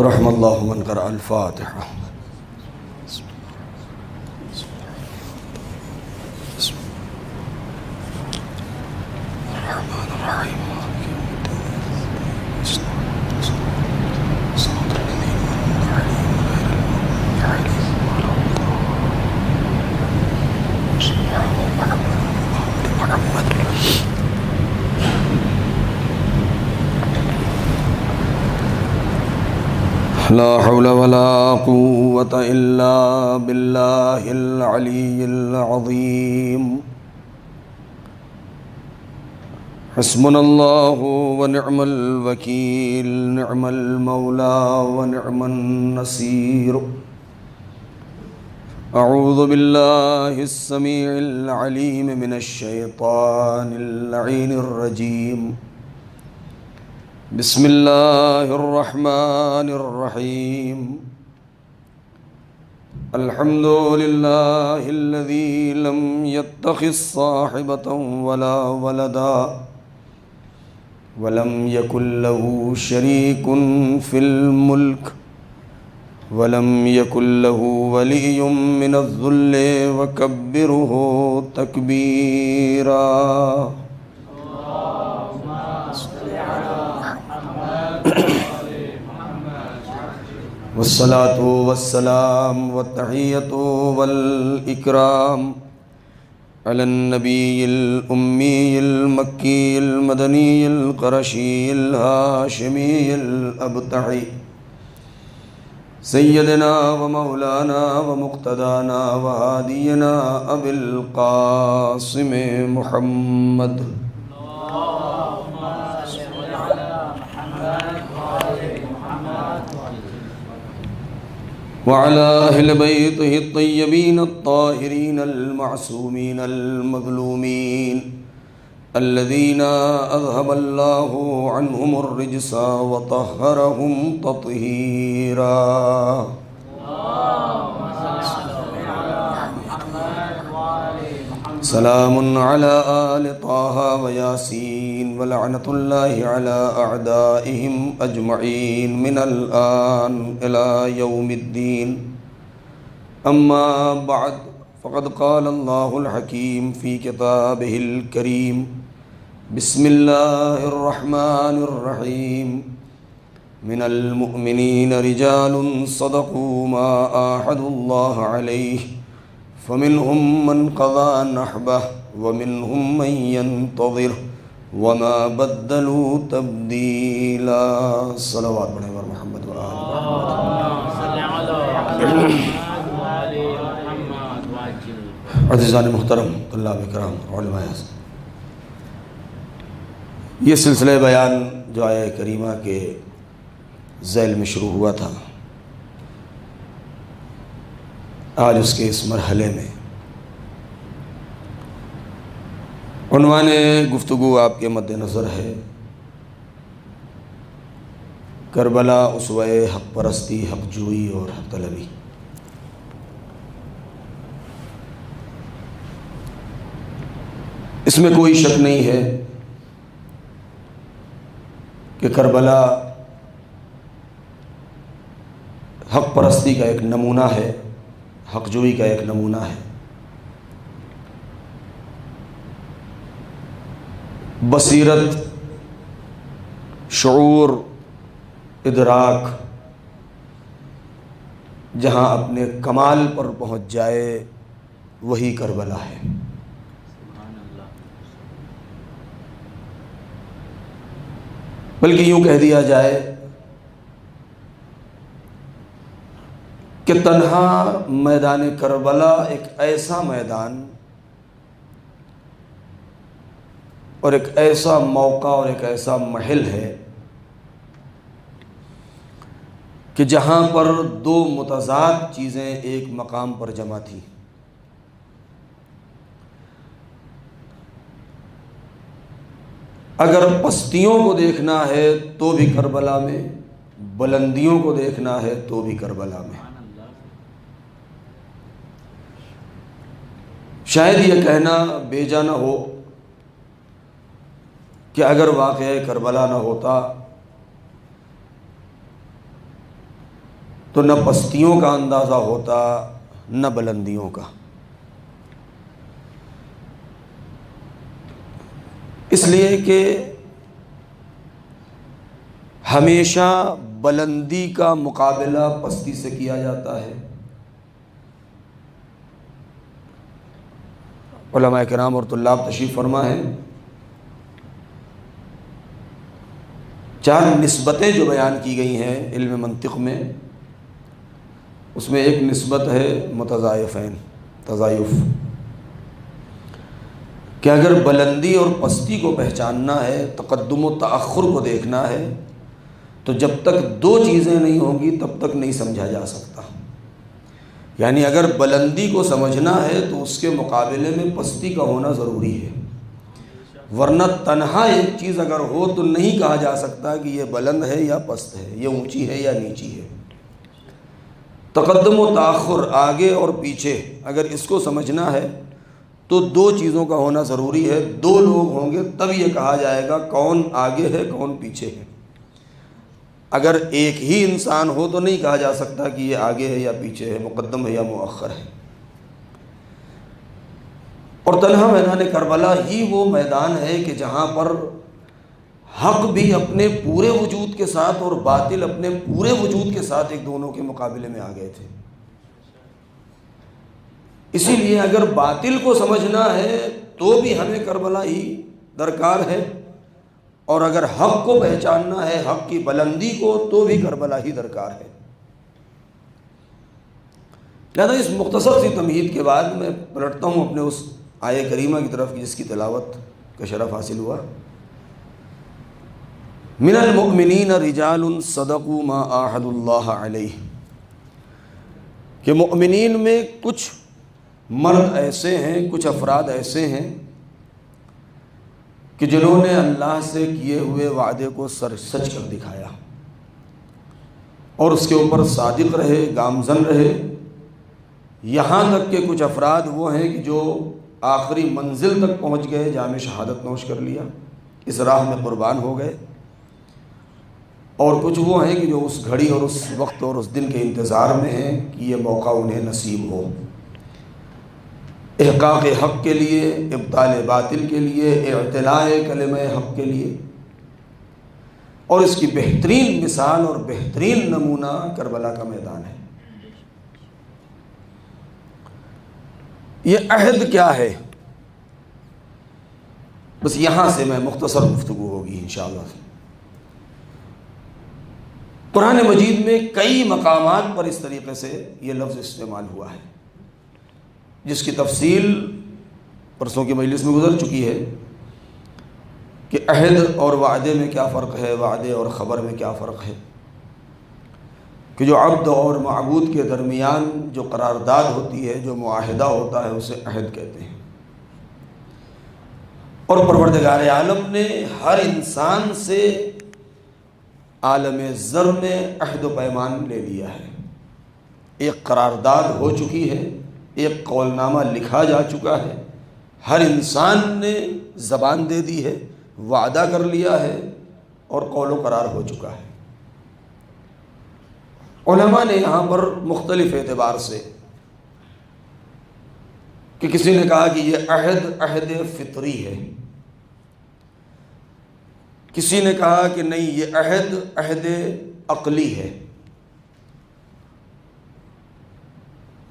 رحم اللہ من قرأ الفاتحہ. لا حول ولا قوة إلا بالله العلي العظيم. حسبنا الله ونعم الوكيل، نعم المولى ونعم النصير. أعوذ بالله السميع العليم من الشيطان اللعين الرجيم. بسم الله الرحمن الرحيم. الحمد لله الذي لم يتخذ صاحبة ولا ولدا ولم يكن له شريك في الملك ولم يكن له ولي من الذل وكبره تكبيرا. والصلاة والسلام والتحية والإكرام على النبي الأمي المكي المدني القرشي الهاشمي الأبتعي سيدنا ومولانا ومقتدانا وهادينا أبي القاسم محمد. وعلى أهل بيته الطيبين الطاهرين المعصومين المظلومين الذين أذهب الله عنهم الرجس وطهرهم تطهيرا. سلام على آل طه وياسين ولعنة الله على أعدائهم أجمعين من الآن إلى يوم الدين. أما بعد، فقد قال الله الحكيم في كتابه الكريم. بسم الله الرحمن الرحيم. من المؤمنين رجال صدقوا ما عاهدوا الله عليه فمنهم من قضى نحبه ومنهم من ينتظر وما بدلوا تبديلا. صلوات پڑھیں اور محمد و آل محمد. عزیزان محترم، طلاب کرام، علماء، یہ سلسلہ بیان جو آیہ کریمہ کے ذیل میں شروع ہوا تھا، آج اس کے اس مرحلے میں عنوان گفتگو آپ کے مد نظر ہے کربلا، اسوہ حق پرستی، حق جوئی اور حق طلبی. اس میں کوئی شک نہیں ہے کہ کربلا حق پرستی کا ایک نمونہ ہے، حق جوئی کا ایک نمونہ ہے. بصیرت، شعور، ادراک جہاں اپنے کمال پر پہنچ جائے وہی کربلا ہے. بلکہ یوں کہہ دیا جائے کہ تنہا میدان کربلا ایک ایسا میدان اور ایک ایسا موقع اور ایک ایسا محل ہے کہ جہاں پر دو متضاد چیزیں ایک مقام پر جمع تھیں. اگر پستیوں کو دیکھنا ہے تو بھی کربلا میں، بلندیوں کو دیکھنا ہے تو بھی کربلا میں. شاید یہ کہنا بیجا نہ ہو کہ اگر واقعہ کربلا نہ ہوتا تو نہ پستیوں کا اندازہ ہوتا نہ بلندیوں کا۔ اس لیے کہ ہمیشہ بلندی کا مقابلہ پستی سے کیا جاتا ہے۔ علماء کرام اور طلاب تشریف فرما ہیں، 4 نسبتیں جو بیان کی گئی ہیں علم منطق میں، اس میں ایک نسبت ہے متضائفین، تضائف، کہ اگر بلندی اور پستی کو پہچاننا ہے، تقدم و تأخر کو دیکھنا ہے، تو جب تک 2 چیزیں نہیں ہوں گی تب تک نہیں سمجھا جا سکتا۔ یعنی اگر بلندی کو سمجھنا ہے تو اس کے مقابلے میں پستی کا ہونا ضروری ہے، ورنہ تنہا ایک چیز اگر ہو تو نہیں کہا جا سکتا کہ یہ بلند ہے یا پست ہے، یہ اونچی ہے یا نیچی ہے۔ تقدم و تاخر، آگے اور پیچھے، اگر اس کو سمجھنا ہے تو 2 چیزوں کا ہونا ضروری ہے۔ 2 لوگ ہوں گے تب یہ کہا جائے گا کون آگے ہے کون پیچھے ہے۔ اگر ایک ہی انسان ہو تو نہیں کہا جا سکتا کہ یہ آگے ہے یا پیچھے ہے، مقدم ہے یا مؤخر ہے۔ اور تنہا میدان کربلا ہی وہ میدان ہے کہ جہاں پر حق بھی اپنے پورے وجود کے ساتھ اور باطل اپنے پورے وجود کے ساتھ ایک دونوں کے مقابلے میں آ گئے تھے۔ اسی لیے اگر باطل کو سمجھنا ہے تو بھی ہمیں کربلا ہی درکار ہے، اور اگر حق کو پہچاننا ہے، حق کی بلندی کو، تو بھی کربلا ہی درکار ہے۔ لہذا اس مختصر سی تمہید کے بعد میں پلٹتا ہوں اپنے اس آیہ کریمہ کی طرف جس کی تلاوت کا شرف حاصل ہوا۔ من المؤمنین رجال صدقوا ما عاہدوا اللہ علیہ، کہ مؤمنین میں کچھ مرد ایسے ہیں، کچھ افراد ایسے ہیں کہ جنہوں نے اللہ سے کیے ہوئے وعدے کو سچ کر دکھایا اور اس کے اوپر صادق رہے، گامزن رہے۔ یہاں تک کہ کچھ افراد وہ ہیں کہ جو آخری منزل تک پہنچ گئے، جام شہادت نوش کر لیا، اس راہ میں قربان ہو گئے، اور کچھ وہ ہیں کہ جو اس گھڑی اور اس وقت اور اس دن کے انتظار میں ہیں کہ یہ موقع انہیں نصیب ہو، احقاق حق کے لیے، ابطال باطل کے لیے، اعتلاء کلمہ حق کے لیے۔ اور اس کی بہترین مثال اور بہترین نمونہ کربلا کا میدان ہے۔ یہ عہد کیا ہے؟ بس یہاں سے میں مختصر گفتگو ہوگی انشاءاللہ۔ قرآن مجید میں کئی مقامات پر اس طریقے سے یہ لفظ استعمال ہوا ہے، جس کی تفصیل پرسوں کی مجلس میں گزر چکی ہے کہ عہد اور وعدے میں کیا فرق ہے، وعدے اور خبر میں کیا فرق ہے، کہ جو عبد اور معبود کے درمیان جو قرارداد ہوتی ہے، جو معاہدہ ہوتا ہے، اسے عہد کہتے ہیں۔ اور پروردگار عالم نے ہر انسان سے عالم ذر میں عہد و پیمان لے لیا ہے، ایک قرارداد ہو چکی ہے، ایک قول نامہ لکھا جا چکا ہے، ہر انسان نے زبان دے دی ہے، وعدہ کر لیا ہے اور قول و قرار ہو چکا ہے۔ علماء نے یہاں پر مختلف اعتبار سے، کہ کسی نے کہا کہ یہ عہد فطری ہے، کسی نے کہا کہ نہیں یہ عہد عقلی ہے۔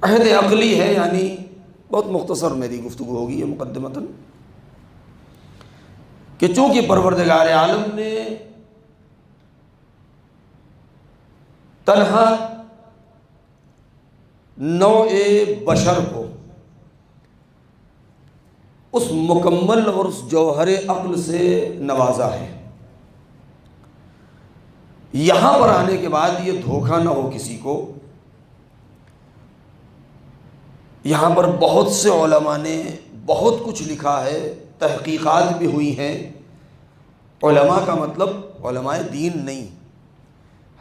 عہد عقلی ہے یعنی بہت مختصر میری گفتگو ہوگی یہ مقدمتاً، کہ چونکہ پروردگار عالم نے تنہا نوع بشر کو اس مکمل اور اس جوہر عقل سے نوازا ہے، یہاں پر آنے کے بعد یہ دھوکہ نہ ہو کسی کو۔ یہاں پر بہت سے علماء نے بہت کچھ لکھا ہے، تحقیقات بھی ہوئی ہیں۔ علماء کا مطلب علماء دین نہیں،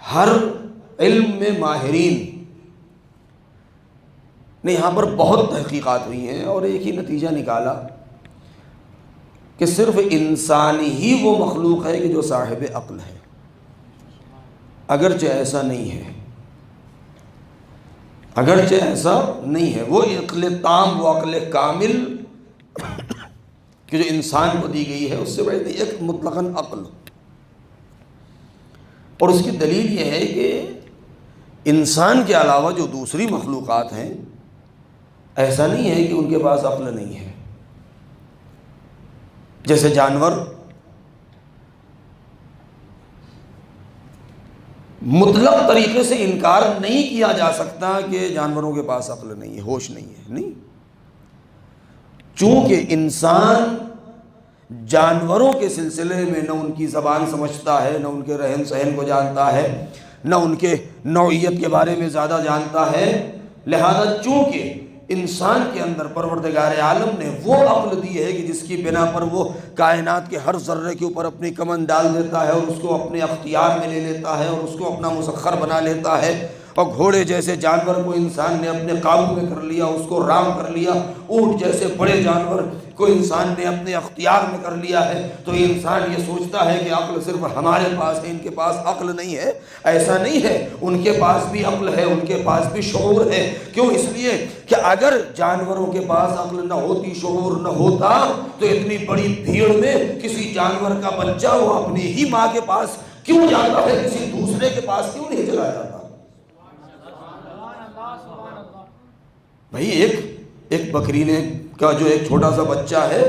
ہر علم میں ماہرین نے یہاں پر بہت تحقیقات ہوئی ہیں، اور ایک ہی نتیجہ نکالا کہ صرف انسان ہی وہ مخلوق ہے کہ جو صاحب عقل ہے، اگرچہ ایسا نہیں ہے۔ اگرچہ ایسا نہیں ہے، وہ عقل تام، وہ عقل کامل کہ جو انسان کو دی گئی ہے اس سے بڑی ایک مطلقاً عقل. اور اس کی دلیل یہ ہے کہ انسان کے علاوہ جو دوسری مخلوقات ہیں ایسا نہیں ہے کہ ان کے پاس عقل نہیں ہے. جیسے جانور مطلق طریقے سے انکار نہیں کیا جا سکتا کہ جانوروں کے پاس عقل نہیں ہے، ہوش نہیں ہے، نہیں. چونکہ انسان جانوروں کے سلسلے میں نہ ان کی زبان سمجھتا ہے، نہ ان کے رہن سہن کو جانتا ہے، نہ ان کے نوعیت کے بارے میں زیادہ جانتا ہے، لہذا چونکہ انسان کے اندر پروردگار عالم نے وہ عقل دی ہے کہ جس کی بنا پر وہ کائنات کے ہر ذرے کے اوپر اپنی کمن ڈال دیتا ہے اور اس کو اپنے اختیار میں لے لیتا ہے اور اس کو اپنا مسخر بنا لیتا ہے. اور گھوڑے جیسے جانور کو انسان نے اپنے قابو میں کر لیا، اس کو رام کر لیا. اونٹ جیسے بڑے جانور کو انسان نے اپنے اختیار میں کر لیا ہے. تو انسان یہ سوچتا ہے کہ عقل صرف ہمارے پاس ہے، ان کے پاس عقل نہیں ہے. ایسا نہیں ہے، ان کے پاس بھی عقل ہے، ان کے پاس بھی شعور ہے. کیوں؟ اس لیے کہ اگر جانوروں کے پاس عقل نہ ہوتی، شعور نہ ہوتا، تو اتنی بڑی بھیڑ میں کسی جانور کا بچہ وہ اپنی ہی ماں کے پاس کیوں جاتا ہے، کسی دوسرے کے پاس کیوں نہیں چلا جاتا؟ بھائی ایک بکری نے کا جو ایک چھوٹا سا بچہ ہے،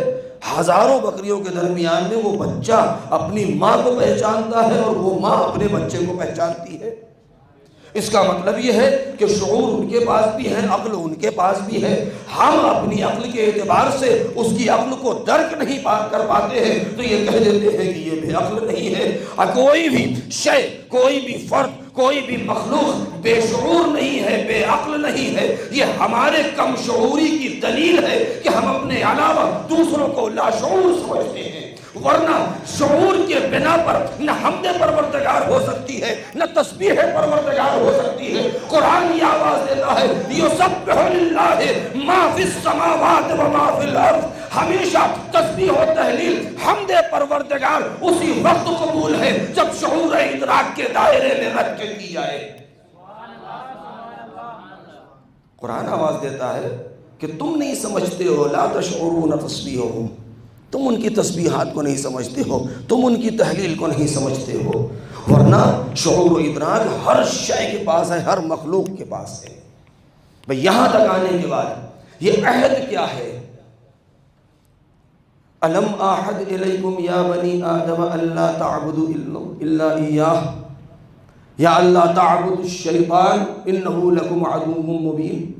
ہزاروں بکریوں کے درمیان میں وہ بچہ اپنی ماں کو پہچانتا ہے اور وہ ماں اپنے بچے کو پہچانتی ہے. اس کا مطلب یہ ہے کہ شعور ان کے پاس بھی ہے، عقل ان کے پاس بھی ہے. ہم اپنی عقل کے اعتبار سے اس کی عقل کو درک نہیں کر پاتے ہیں تو یہ کہہ دیتے ہیں کہ یہ بے عقل نہیں ہے. کوئی بھی شے، کوئی بھی فرد، کوئی بھی مخلوق بے شعور نہیں ہے، بے عقل نہیں ہے. یہ ہمارے کم شعوری کی دلیل ہے کہ ہم اپنے علاوہ دوسروں کو لاشعور سمجھتے ہیں. ورنہ شعور کے بنا پر نہ حمد پروردگار ہو سکتی ہے، نہ تسبیح پروردگار ہو سکتی ہے. قرآن یہ آواز دیتا ہے یسبح للہ ما فی السماوات و ما فی الارض. ہمیشہ تسبیح و تہلیل حمد پروردگار اسی وقت قبول ہے جب شعور ادراک کے دائرے میں رکھ کے کی جائے. قرآن آواز دیتا ہے کہ تم نہیں سمجھتے ہو، لا تشعرون تسبیحہم، تم ان کی تسبیحات کو نہیں سمجھتے ہو، تم ان کی تحلیل کو نہیں سمجھتے ہو. ورنہ شعور و ادراک ہر شے کے پاس ہے، ہر مخلوق کے پاس ہے. بھئی یہاں تک آنے کے بعد یہ عہد کیا ہے؟ الم اعہد الیکم یا بنی آدم الا تعبدوا الا ایاہ یا اللہ تعبدوا الشیطان انہ لکم عدو مبین.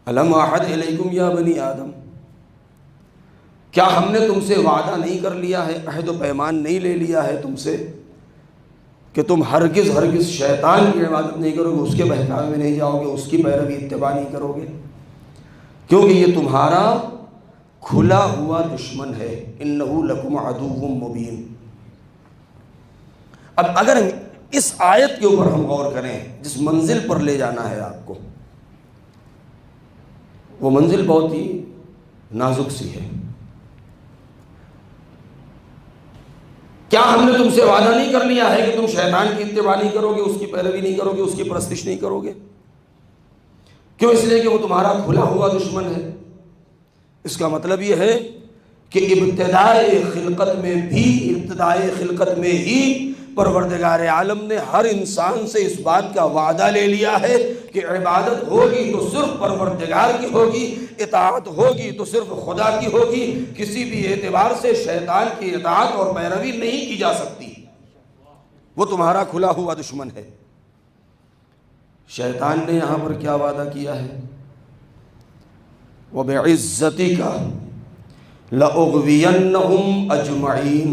الم اعہد الیکم یا بنی آدم، کیا ہم نے تم سے وعدہ نہیں کر لیا ہے، عہد و پیمان نہیں لے لیا ہے تم سے کہ تم ہرگز شیطان کی عبادت نہیں کرو گے، اس کے بہکاوے میں نہیں جاؤ گے، اس کی پیروی اتباع نہیں کرو گے، کیونکہ یہ تمہارا کھلا ہوا دشمن ہے. انہ لکم عدو مبین. اب اگر اس آیت کے اوپر ہم غور کریں، جس منزل پر لے جانا ہے آپ کو، وہ منزل بہت ہی نازک سی ہے. کیا ہم نے تم سے وعدہ نہیں کر لیا ہے کہ تم شیطان کی اتباع نہیں کرو گے، اس کی پیروی نہیں کرو گے، اس کی پرستش نہیں کرو گے؟ کیوں؟ اس لیے کہ وہ تمہارا کھلا ہوا دشمن ہے. اس کا مطلب یہ ہے کہ ابتدائے خلقت میں ہی پروردگار عالم نے ہر انسان سے اس بات کا وعدہ لے لیا ہے کہ عبادت ہوگی تو صرف پروردگار کی ہوگی، اطاعت ہوگی تو صرف خدا کی ہوگی، کسی بھی اعتبار سے شیطان کی اطاعت اور پیروی نہیں کی جا سکتی. وہ تمہارا کھلا ہوا دشمن ہے. شیطان نے یہاں پر کیا وعدہ کیا ہے؟ وَبِعِزَّتِكَ لَأُغْوِيَنَّهُمْ أَجْمَعِينَ.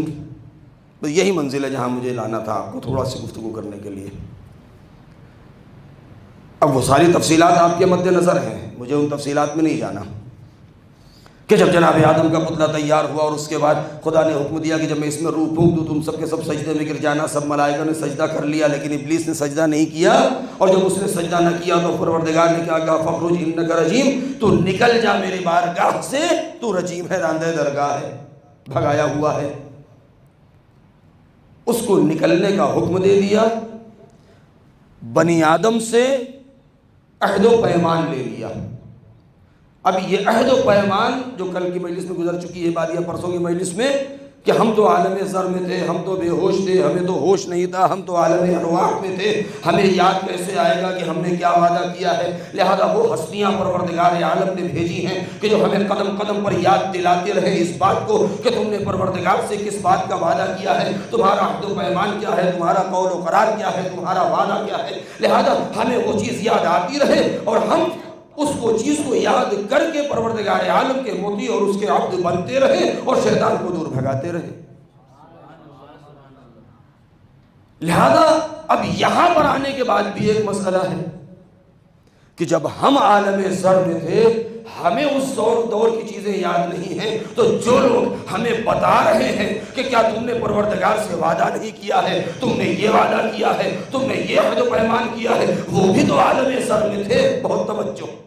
بس یہی منزل ہے جہاں مجھے لانا تھا آپ کو تھوڑا سی گفتگو کرنے کے لیے. اب وہ ساری تفصیلات آپ کے مد نظر ہیں، مجھے ان تفصیلات میں نہیں جانا کہ جب جناب آدم کا پتلا تیار ہوا اور اس کے بعد خدا نے حکم دیا کہ جب میں اس میں روح پھونک دوں تم سب کے سب سجدے میں گر جانا. سب ملائکہ نے سجدہ کر لیا لیکن ابلیس نے سجدہ نہیں کیا، اور جب اس نے سجدہ نہ کیا تو پروردگار نے کیا کہا فخرج انک رجیم، تو نکل جا میری بارگاہ سے، تو رجیم ہے، راندہ درگاہ ہے، بھگایا ہوا ہے. اس کو نکلنے کا حکم دے دیا. بنی آدم سے عہد و پیمان لے لیا۔ اب یہ عہد و پیمان جو کل کی مجلس میں گزر چکی ہے بات، یا پرسوں کی مجلس میں، کہ ہم تو عالم زر میں تھے، ہم تو بے ہوش تھے، ہمیں تو ہوش نہیں تھا، ہم تو عالم ارواح میں تھے، ہمیں یاد کیسے آئے گا کہ ہم نے کیا وعدہ کیا ہے؟ لہذا وہ ہستیاں پروردگار عالم نے بھیجی ہیں کہ جو ہمیں قدم قدم پر یاد دلاتے رہے اس بات کو کہ تم نے پروردگار سے کس بات کا وعدہ کیا ہے، تمہارا عہد و پیمان کیا ہے، تمہارا قول و قرار کیا ہے، تمہارا وعدہ کیا ہے۔ لہذا ہمیں وہ چیز یاد آتی رہے اور ہم اس کو چیز کو یاد کر کے پروردگار عالم کے مطیع اور اس کے عبد بنتے رہے اور شیطان کو دور بھگاتے رہے۔ لہذا اب یہاں پر آنے کے بعد بھی ایک مسئلہ ہے کہ جب ہم عالم زر میں تھے، ہمیں اس دور کی چیزیں یاد نہیں ہیں، تو جو لوگ ہمیں بتا رہے ہیں کہ کیا تم نے پروردگار سے وعدہ نہیں کیا ہے، تم نے یہ وعدہ کیا ہے، تم نے یہ عہد و پیمان کیا ہے، وہ بھی تو عالم زر میں تھے۔ بہت توجہ۔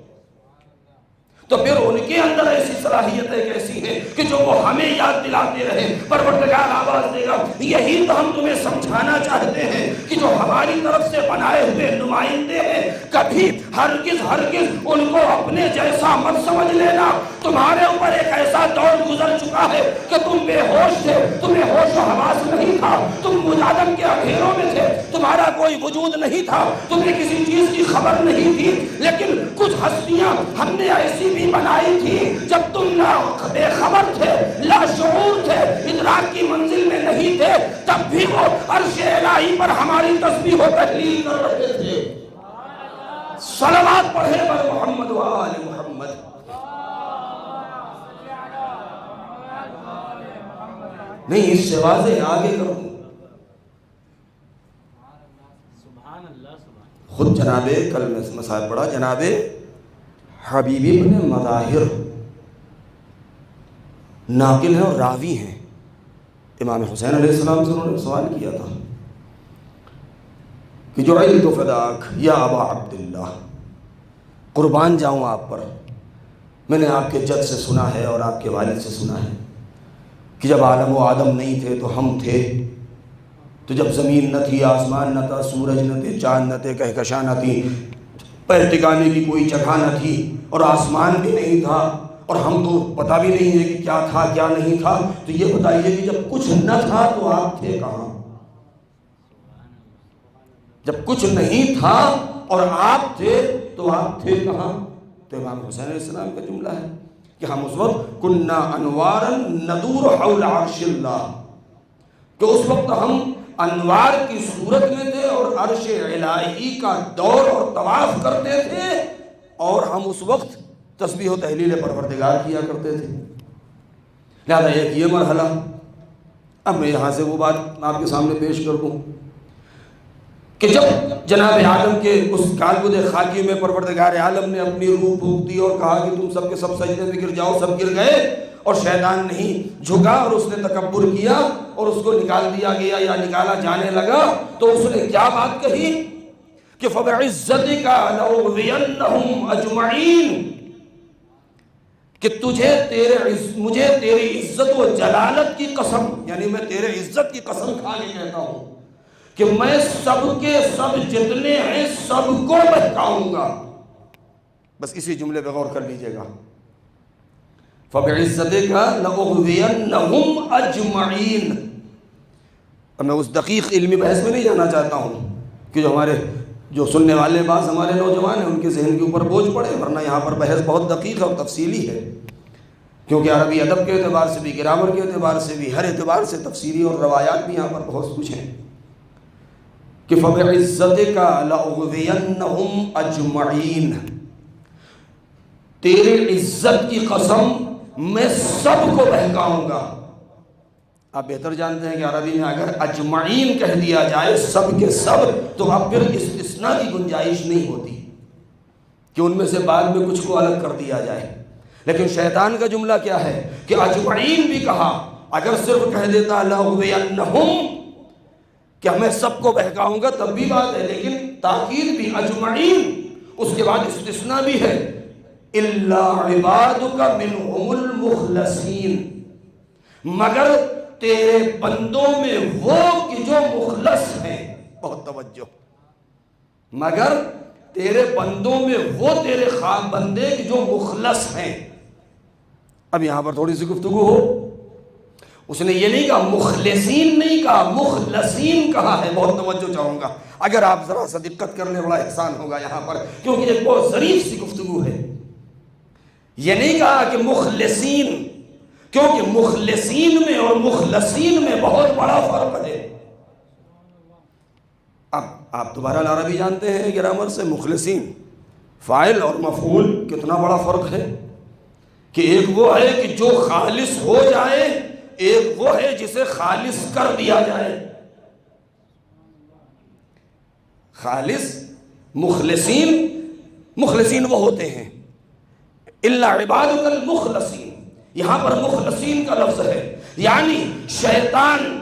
تو پھر ان کے اندر ایسی صلاحیتیں کیسی ہیں کہ جو وہ ہمیں یاد دلاتے رہے؟ پروردگار آواز دے گا، یہی تو ہم تمہیں سمجھانا چاہتے ہیں کہ جو ہماری طرف سے بنائے ہوئے نمائندے ہیں، کبھی ہرگز ان کو اپنے جیسا مت سمجھ لینا۔ تمہارے اوپر ایک ایسا دور گزر چکا ہے کہ تم بے ہوش تھے، تمہیں ہوش و حواس نہیں تھا، تم مجادم کے اندھیروں میں تھے، تمہارا کوئی وجود نہیں تھا، تمہیں کسی چیز کی خبر نہیں تھی، لیکن کچھ ہستیاں ہم نے ایسی بھی بنائی تھی جب تم نہ بے خبر تھے، لا شعور تھے، ادراک کی منزل میں نہیں تھے، تب بھی وہ عرش الہی پر ہماری تسبیح و تحلیل کر رہے تھے۔ صلوات پڑھے بر محمد و آل محمد۔ نہیں، اس سے واضح آگے کروں، خود جناب کل میں مسائل پڑھا، جناب حبیب ابن مظاہر ناقل ہیں اور راوی ہیں۔ امام حسین علیہ السلام سے انہوں نے سوال کیا تھا کہ جعلت فداک یا ابا عبداللہ، قربان جاؤں آپ پر، میں نے آپ کے جد سے سنا ہے اور آپ کے والد سے سنا ہے کہ جب عالم و آدم نہیں تھے تو ہم تھے، تو جب زمین نہ تھی، آسمان نہ تھا، سورج نہ تھے، چاند نہ تھے، کہکشاں نہ تھی، پیر ٹکانے کی کوئی جگہ نہ تھی، اور آسمان بھی نہیں تھا، اور ہم تو پتہ بھی نہیں ہے کہ کیا تھا کیا نہیں تھا، تو یہ بتائیے کہ جب کچھ نہ تھا تو آپ تھے کہاں؟ جب کچھ نہیں تھا اور آپ تھے تو آپ تھے کہاں؟ تو امام حسین علیہ السلام کا جملہ ہے کہ ہم اس وقت کننا انوارا ندور حول عرش اللہ، کہ اس وقت ہم انوار کی صورت میں تھے اور عرش الہی کا دور اور طواف کرتے تھے، اور ہم اس وقت تسبیح و تحلیل پروردگار کیا کرتے تھے۔ لہذا ایک یہ مرحلہ۔ اب میں یہاں سے وہ بات آپ کے سامنے پیش کر دوں کہ جب جناب عالم کے اس کالبد خاکی میں پروردگار عالم نے اپنی روح پھونک دی اور کہا کہ تم سب کے سب سجدے میں گر جاؤ، سب گر گئے، اور شیطان نہیں جھکا اور اس نے تکبر کیا اور اس کو نکال دیا گیا یا نکالا جانے لگا، تو اس نے کیا بات کہی کہ فَبِعِزَّتِكَ لَأُغْوِيَنَّهُمْ أَجْمَعِينَ، کہ مجھے تیری عزت و جلالت کی قسم، یعنی میں تیرے عزت کی قسم کھا کے کہتا ہوں کہ میں سب کے سب جتنے ہیں سب کو بہکاؤں گا۔ بس اسی جملے پہ غور کر لیجئے گا، فَبِعِزَّتِكَ لَأُغْوِيَنَّهُمْ أَجْمَعِينَ۔ اب میں اس دقیق علمی بحث میں نہیں جانا چاہتا ہوں کہ جو ہمارے جو سننے والے بعض ہمارے نوجوان ہیں ان کے ذہن کے اوپر بوجھ پڑے، ورنہ یہاں پر بحث بہت دقیق اور تفصیلی ہے، کیونکہ عربی ادب کے اعتبار سے بھی، گرامر کے اعتبار سے بھی، ہر اعتبار سے تفسیری اور روایات بھی یہاں پر بہت کچھ ہیں کہ فَبِعِزَّتِكَ لَأُغْوِيَنَّهُمْ أَجْمَعِينَ، تیرے عزت کی قسم میں سب کو بہکاؤں گا۔ آپ بہتر جانتے ہیں کہ عربی میں اگر اجمعین کہہ دیا جائے سب کے سب، تو اب پھر استثناء کی گنجائش نہیں ہوتی کہ ان میں سے بعد میں کچھ کو الگ کر دیا جائے، لیکن شیطان کا جملہ کیا ہے کہ اجمعین بھی کہا، اگر صرف کہہ دیتا لَأُغْوِيَنَّهُمْ کہ میں سب کو بہکاؤں گا تب بھی بات ہے، لیکن تاکید بھی اجمعین، اس کے بعد استثناء بھی ہے إِلَّا عِبَادُكَ مِنْهُمُ الْمُخْلَصِينَ، مگر تیرے بندوں میں وہ کہ جو مخلص ہیں، بہت توجہ، مگر تیرے بندوں میں وہ تیرے خاص بندے جو مخلص ہیں. اب یہاں پر تھوڑی سی گفتگو ہو. اس نے یہ نہیں کہا مخلصین, نہیں کہا مخلصین کہا ہے. بہت توجہ چاہوں گا, اگر آپ ذرا سا دقت کر لیں بڑا احسان ہوگا یہاں پر, کیونکہ ایک بہت ظریف سی گفتگو ہے. یہ نہیں کہا کہ مخلصین, کیونکہ مخلصین میں اور مخلصین میں بہت بڑا فرق ہے. اب آپ دوبارہ العربی جانتے ہیں گرامر سے, مخلصین فاعل اور مفعول کتنا بڑا فرق ہے. کہ ایک وہ ہے کہ جو خالص ہو جائے, ایک وہ ہے جسے خالص کر دیا جائے. خالص مخلصین, مخلصین وہ ہوتے ہیں الا عبادک المخلصین. یہاں پر مخلصین کا لفظ ہے, یعنی شیطان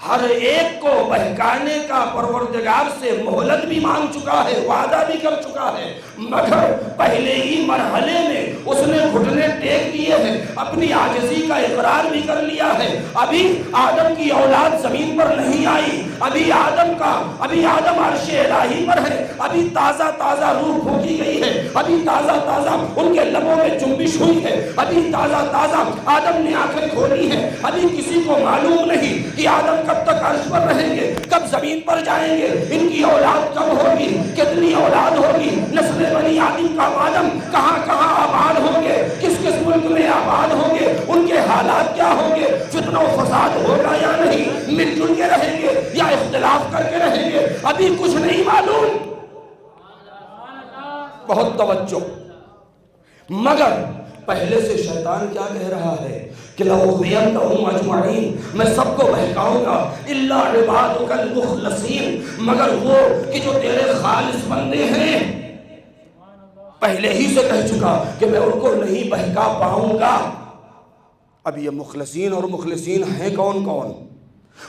ہر ایک کو بہکانے کا پروردگار سے مہلت بھی مانگ چکا ہے, وعدہ بھی کر چکا ہے, مگر پہلے ہی مرحلے میں اس نے گھٹنے ٹیک دیے ہیں, اپنی عاجزی کا اقرار بھی کر لیا ہے. ابھی آدم کی اولاد زمین پر نہیں آئی, ابھی آدم عرش الہی پر ہے, ابھی تازہ تازہ روح پھونکی گئی ہے, ابھی تازہ تازہ ان کے لبوں میں جنبش ہوئی ہے, ابھی تازہ تازہ آدم نے آنکھیں کھولی ہیں. ابھی کسی کو معلوم نہیں کہ آدم کب تک عرش پر رہیں گے, کب زمین پر جائیں گے, ان کی اولاد کب ہوگی, کتنی اولاد ہوگی, نسل بنی آدم کا آدم کہاں کہاں آباد ہوں گے, کس کس ملک میں آباد ہوں گے, ان کے حالات کیا ہوں گے, فتنہ و فساد ہوگا یا نہیں, مل جل کے رہیں گے یا اختلاف کر کے رہیں گے, ابھی کچھ نہیں معلوم. بہت توجہ. مگر پہلے سے شیطان کیا کہہ رہا ہے کہ لَأُغْوِيَنَّهُمْ أَجْمَعِينَ, میں سب کو بہکاؤں گا, إِلَّا عِبَادُكَ الْمُخْلَصِينَ, مگر وہ کہ جو تیرے خالص بندے ہیں. پہلے ہی سے کہہ چکا کہ میں ان کو نہیں بہکا پاؤں گا. اب یہ مخلصین اور مخلصین ہیں کون کون؟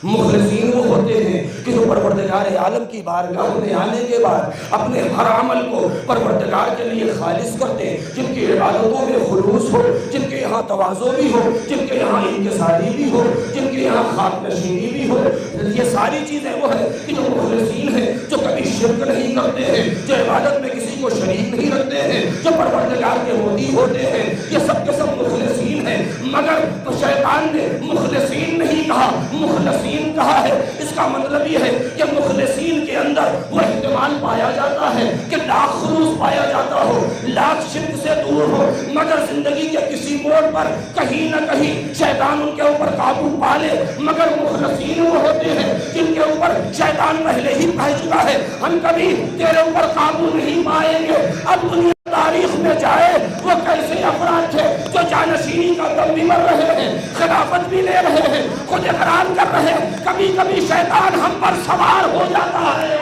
مخلصین وہ ہوتے ہیں کہ جو پروردگار عالم کی بارگاہ میں آنے کے بعد اپنے ہر عمل کو پروردگار کے لیے خالص کرتے ہیں, جن کی عبادتوں میں خلوص ہو, جن کے یہاں تواضع بھی ہو, جن کے یہاں انکساری بھی ہو, جن کے یہاں خاک نشینی بھی ہو. یہ ساری چیزیں وہ ہیں کہ جو مخلصین ہیں, جو کبھی شرک نہیں کرتے ہیں, جو عبادت میں کسی کو شریک نہیں رکھتے ہیں, جو پروردگار کے مطیع ہوتے ہیں. یہ سب کے سب مخلصین ہیں. مگر شیطان نے مخلصین نہیں کہا, مخلصین کہا ہے. اس کا مطلب یہ ہے کہ مخلصین کے اندر وہ احتمال پایا جاتا ہے کہ لاکھ خلوص پایا جاتا ہو, لاکھ شرک سے دور ہو, مگر زندگی کے کسی موڑ پر کہیں نہ کہیں شیطان ان کے اوپر قابو پا لے. مگر مخلصین وہ ہوتے ہیں جن کے اوپر شیطان پہلے ہی پہ چکا ہے, ہم کبھی تیرے اوپر قابو نہیں پائیں گے. اب دنیا تاریخ میں جائے وہ کیسے افراد تھے جو جانشینی کا دم بھی مر رہے ہیں, خلافت بھی لے رہے ہیں, خود اقرار کر رہے ہیں. کبھی کبھی شیطان ہم پر سوار ہو جاتا ہے.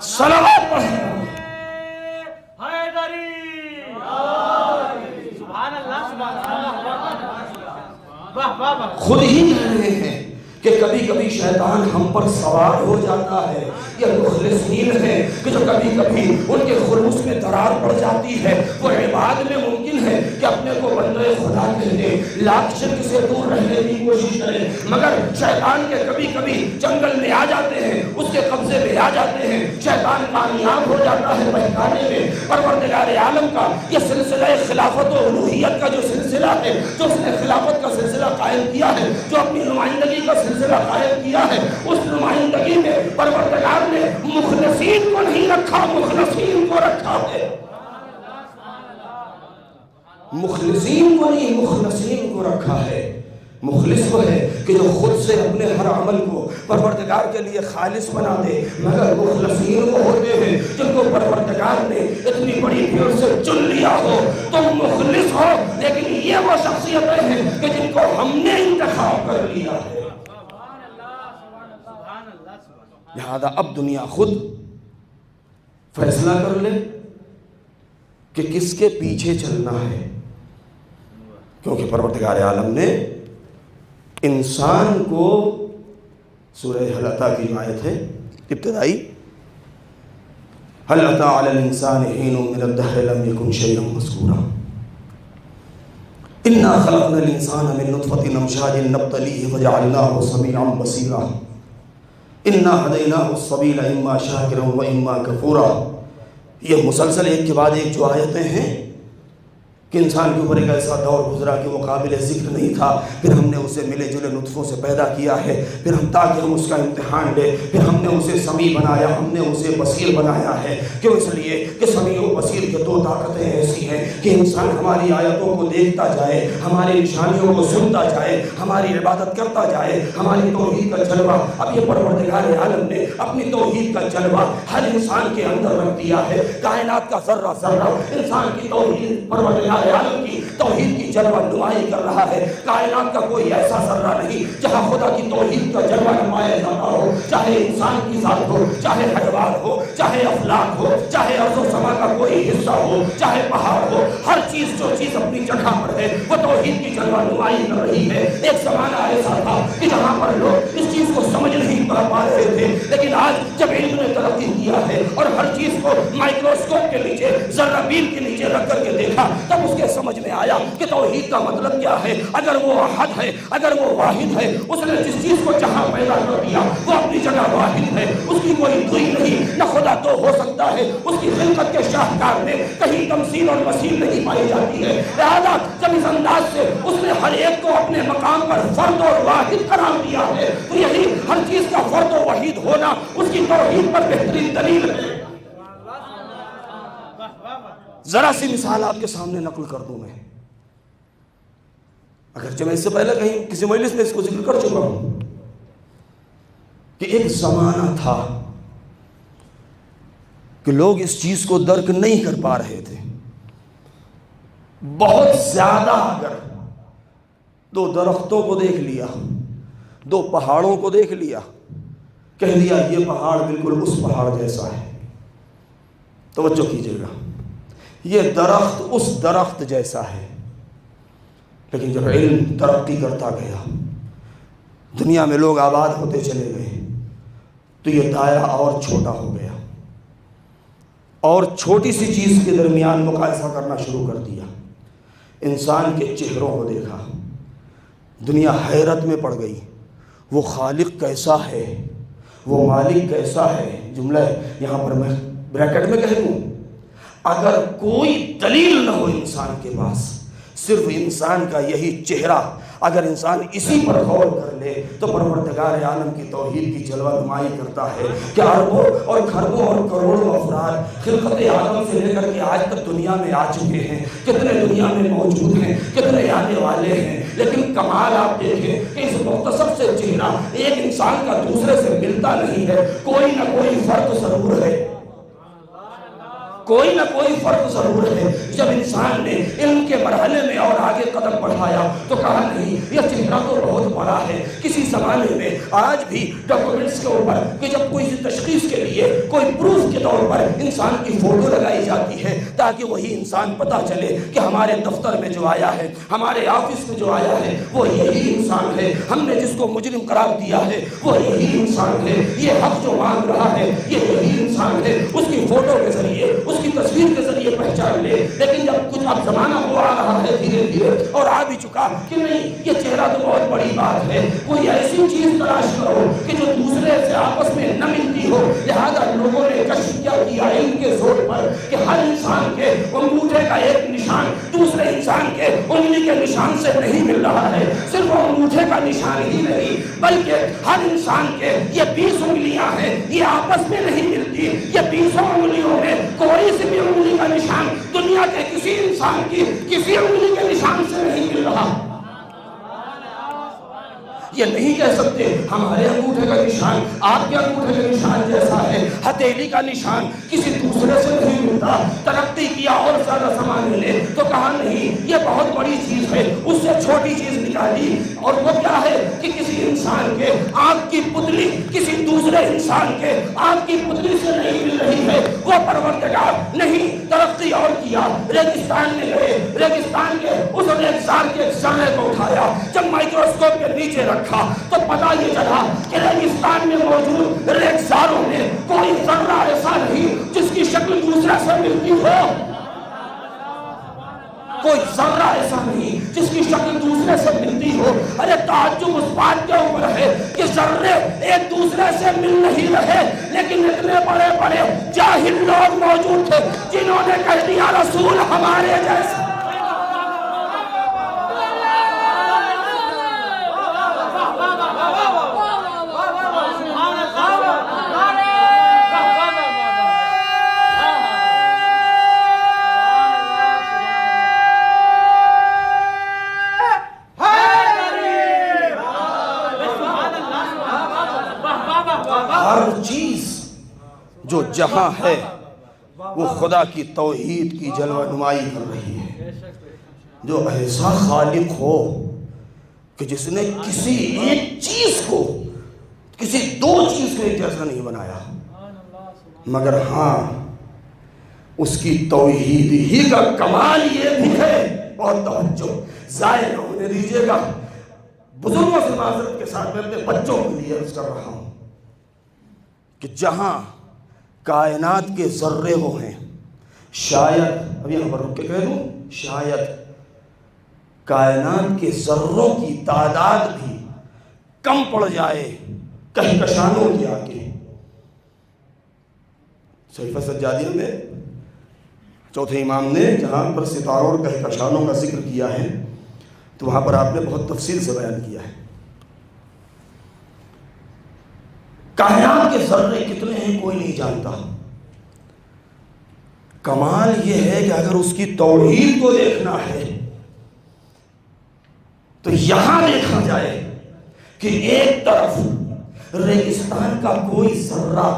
صلوات خود ہی کہہ رہے ہیں کہ کبھی کبھی شیطان ہم پر سوار ہو جاتا ہے. یہ مخلصین ہیں کہ جو کبھی کبھی ان کے خلوص میں درار پڑ جاتی ہے. وہ عباد میں ممکن ہے کہ اپنے کو بندے خدا کہہ دیں, لاکھ شرک سے دور رہنے کی کوشش کریں, مگر شیطان کے کبھی کبھی جنگل میں آ جاتے ہیں, اس کے قبضے میں آ جاتے ہیں. شیطان کامیاب ہو جاتا ہے بہکانے میں. پروردگار عالم کا یہ سلسلہ خلافت و الوہیت کا جو سلسلہ ہے, جو اس نے خلافت کا سلسلہ قائم کیا ہے, جو اپنی نمائندگی کا سلسلہ قائم کیا ہے, اس نمائندگی میں پروردگار نے مخلصین کو نہیں رکھا, مخلصین کو رکھا ہے. مخلصین کو نہیں, مخلصین کو رکھا ہے. مخلص وہ ہے کہ جو خود سے اپنے ہر عمل کو پروردگار کے لیے خالص بنا دے. مگر مخلصین وہ ہوتے ہیں جن کو پروردگار نے اتنی بڑی بھیڑ سے چن لیا ہو. تم مخلص ہو, لیکن یہ وہ شخصیتیں ہیں کہ جن کو ہم نے انتخاب کر لیا ہے. لہذا اب دنیا خود فیصلہ کر لے کہ کس کے پیچھے چلنا ہے, کیونکہ پروردگار عالم نے انسان کو, سورہ حل اتی کی آیت ہے ابتدائی, حل اتی علی الانسان حین من الدہر لم یکن شیئا مذکورا انا خلقنا الانسان من نطفۃ امشاج نبتلیہ فجعلناہ سمیعا بصیرا انا ہدیناہ السبیل اما شاکرا و اما کفورا. یہ مسلسل ایک کے بعد ایک جو آیتیں ہیں کہ انسان کے اوپر ایک ایسا دور گزرا کہ وہ قابل ذکر نہیں تھا، پھر ہم نے اسے ملے جلے نطفوں سے پیدا کیا ہے، پھر ہم تاکہ ہم اس کا امتحان لیں، پھر ہم نے اسے سمیع بنایا، ہم نے اسے بصیر بنایا ہے. کیوں؟ اس لیے کہ سمیع و بصیر کے دو طاقتیں ایسی ہیں کہ انسان ہماری آیتوں کو دیکھتا جائے، ہماری نشانیوں کو سنتا جائے، ہماری عبادت کرتا جائے، ہماری توحید کا جلوہ. اب یہ پروردگار عالم نے اپنی توحید کا جلوہ ہر انسان کے اندر رکھ دیا ہے. کائنات کا ذرہ ذرہ انسان کی توحید، پروردگار عالم کی توحید کی جلوہ نمائی کر رہا ہے. کائنات کا کوئی ایسا ذرہ نہیں جہاں خدا کی توحید کا جلوہ نمایا جاتا ہو، چاہے انسان کی ذات ہو، چاہے حیوان ہو، چاہے افلاک ہو، چاہے ارض و سما کا کوئی حصہ ہو، چاہے پہاڑ ہو. ہر چیز جو چیز اپنی جگہ پر ہے وہ توحید کی جلوہ نمائی کر رہی ہے. ایک زمانہ ایسا تھا کہ جہاں پر لوگ اس چیز کو سمجھ نہیں پا رہے تھے، لیکن آج جب علم نے ترقی کیا ہے اور ہر چیز کو مائکروسکوپ کے نیچے، ذرہ بین کے نیچے رکھ کر کے دیکھا، تب اس کے سمجھ میں آیا کہ توحید کا مطلب کیا ہے. اگر وہ احد ہے، اگر وہ واحد ہے، اس نے جس چیز کو جہاں پیدا کر دیا وہ اپنی جگہ واحد ہے، اس کی کوئی دوئی نہیں، نہ خدا دو ہو سکتا ہے. اس کی خلقت کے شاہکار میں کہیں تمثیل اور مثیل نہیں پائی جاتی ہے. لہذا جب اس انداز سے اس نے ہر ایک کو اپنے مقام پر فرد اور واحد قرار دیا ہے، تو یہی ہر چیز کا فرد و وحید ہونا اس کی توحید پر بہترین دلیل ہے. ذرا سی مثال آپ کے سامنے نقل کر دوں میں، اگرچہ میں اس سے پہلے کہیں کسی مجلس میں اس کو ذکر کر چکا ہوں کہ ایک زمانہ تھا کہ لوگ اس چیز کو درک نہیں کر پا رہے تھے. بہت زیادہ اگر دو درختوں کو دیکھ لیا، دو پہاڑوں کو دیکھ لیا، کہہ دیا یہ پہاڑ بالکل اس پہاڑ جیسا ہے. توجہ کیجئے گا، یہ درخت اس درخت جیسا ہے. لیکن جب علم ترقی کرتا گیا، دنیا میں لوگ آباد ہوتے چلے گئے، تو یہ دائرہ اور چھوٹا ہو گیا اور چھوٹی سی چیز کے درمیان مقایسہ کرنا شروع کر دیا. انسان کے چہروں کو دیکھا، دنیا حیرت میں پڑ گئی. وہ خالق کیسا ہے، وہ مالک کیسا ہے. جملہ یہاں پر میں بریکٹ میں کہہ دوں، اگر کوئی دلیل نہ ہو انسان کے پاس، صرف انسان کا یہی چہرہ، اگر انسان اسی پر غور کر لے تو پروردگار عالم کی توحید کی جلوہ نمائی کرتا ہے کہ اربوں اور کھربوں اور کروڑوں افراد خلقت آدم سے لے کر کے آج تک دنیا میں آ چکے ہیں. کتنے دنیا میں موجود ہیں، کتنے آنے والے ہیں. لیکن کمال آپ دیکھیں کہ اس مختصر سے چہرہ ایک انسان کا دوسرے سے ملتا نہیں ہے. کوئی نہ کوئی فرق ضرور ہے، کوئی نہ کوئی فرق ضرور ہے. جب انسان نے علم کے مرحلے میں اور آگے قدم بڑھایا تو کہا نہیں یہ چہرہ تو بہت بڑا ہے. کسی زمانے میں آج بھی ڈاکومنٹس کے اوپر کہ جب کوئی تشخیص کے لیے کوئی پروف کے طور پر انسان کی فوٹو لگائی جاتی ہے تاکہ وہی انسان پتہ چلے کہ ہمارے دفتر میں جو آیا ہے، ہمارے آفس میں جو آیا ہے وہ یہی انسان ہے، ہم نے جس کو مجرم قرار دیا ہے وہ یہی انسان ہے، یہ حق جو مانگ رہا ہے یہ یہی انسان ہے. اس کی فوٹو کے ذریعے، اس کی تصویر کے ذریعے پہچان لے. لیکن جب کچھ اب زمانہ وہ آ رہا ہے دھیرے دھیرے اور آ بھی چکا کہ نہیں یہ چہرہ تو بہت بڑی بات ہے، کوئی ایسی چیز تلاش کرو کہ جو دوسرے سے آپس میں نہ ملتی ہو. لہذا لوگوں نے کشف کیا علم کے زور پر کہ ہر انسان کے انگوٹھے کا ایک نشان دوسرے انسان کے انگلی کے نشان سے نہیں مل رہا ہے. صرف انگوٹھے کا نشان ہی نہیں بلکہ ہر انسان کے یہ 20 انگلیاں ہیں، یہ آپس میں نہیں ملتی. یہ 20 انگلیوں میں کوئی سی بھی انگلی کا نشان دنیا کے کسی انسان کی کسی انگلی کے نشان سے نہیں مل رہا. یہ نہیں کہہ سکتے ہمارے انگوٹھے کا نشان آپ کے انگوٹھے کے نشان جیسا ہے. ہتھیلی کا نشان کسی دوسرے سے نہیں ملتا. ترقی کیا اور زیادہ سامان ملے تو کہا نہیں یہ بہت بڑی چیز ہے، اس سے چھوٹی چیز نکالی. اور وہ کیا ہے کہ کسی انسان کے آنکھ کی پتلی کسی دوسرے انسان کے آنکھ کی پتلی سے نہیں مل رہی ہے. وہ پروردگار نہیں ترقی اور کیا. ریگستان میں گئے، ریگستان کے اس ریگزار کے ذرے کو اٹھایا، جب مائکروسکوپ کے نیچے رکھا تو پتہ یہ چلا کہ ریگستان میں موجود ریگزاروں میں کوئی ذرہ ایسا نہیں جس کی شکل دوسرے سے ملتی ہو. کوئی ذرہ ایسا نہیں جس کی شکل دوسرے سے ملتی ہو. ارے تعجب اس بات کے اوپر ہے کہ ذرے ایک دوسرے سے مل نہیں رہے، لیکن اتنے بڑے بڑے جاہل لوگ موجود تھے جنہوں نے کہہ دیا رسول ہمارے جیسے. جو جہاں ہے وہ خدا کی توحید کی جلوہ نمائی کر رہی ہے. جو ایسا خالق ہو کہ جس نے کسی ایک چیز کو، کسی دو چیز کو ایک جیسا نہیں بنایا، مگر ہاں اس کی توحید ہی کا کمال یہ بھی ہے. بہت توجہ ضائع نہ ہونے دیجیے گا. بزرگوں سے معذرت کے ساتھ میں اپنے بچوں کے لیے عرض کر رہا ہوں کہ جہاں کائنات کے ذرے وہ ہیں، شاید اب یہاں پر رک کے کہہ دوں، شاید کائنات کے ذروں کی تعداد بھی کم پڑ جائے کہکشانوں کی آگے. صحیفہ سجادیہ میں چوتھے امام نے جہاں پر ستاروں اور کہکشانوں کا ذکر کیا ہے تو وہاں پر آپ نے بہت تفصیل سے بیان کیا ہے. کائنات کے ذرے کتنے ہیں کوئی نہیں جانتا. کمال یہ ہے کہ اگر اس کی توحید کو دیکھنا ہے تو یہاں دیکھا جائے کہ ایک طرف ریگستان کا کوئی ذرہ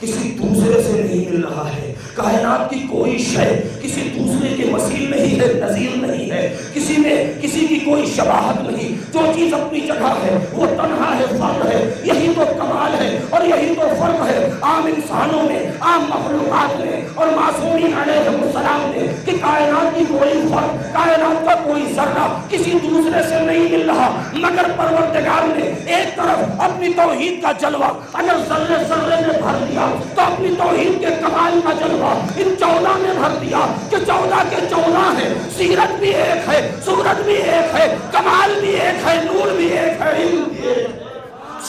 کسی دوسرے سے نہیں مل رہا ہے. کائنات کی کوئی شے کسی دوسرے کے مثیل نہیں ہے، نظیر نہیں ہے، کسی میں کسی کی کوئی شباہت نہیں. جو چیز اپنی جگہ ہے وہ تنہا ہے، فرد ہے. یہی تو کمال ہے اور یہی تو فرق ہے عام انسانوں میں، عام مخلوقات میں اور معصومین علیہ السلام میں، کہ کائنات کی کوئی فرق، کائنات کا کوئی ذرہ کسی دوسرے سے نہیں مل رہا. مگر پروردگار نے ایک طرف اپنی توحید کا جلوہ اگر ذرے ذرے میں بھر دیا تو اپنی توحید کے کمال کا جلوہ ان 14 میں بھر دیا کہ 14 کے 14 ہے. سیرت بھی ایک ہے، صورت بھی ایک ہے، کمال بھی ایک ہے، نور بھی ایک ہے، علم بھی ایک ہے.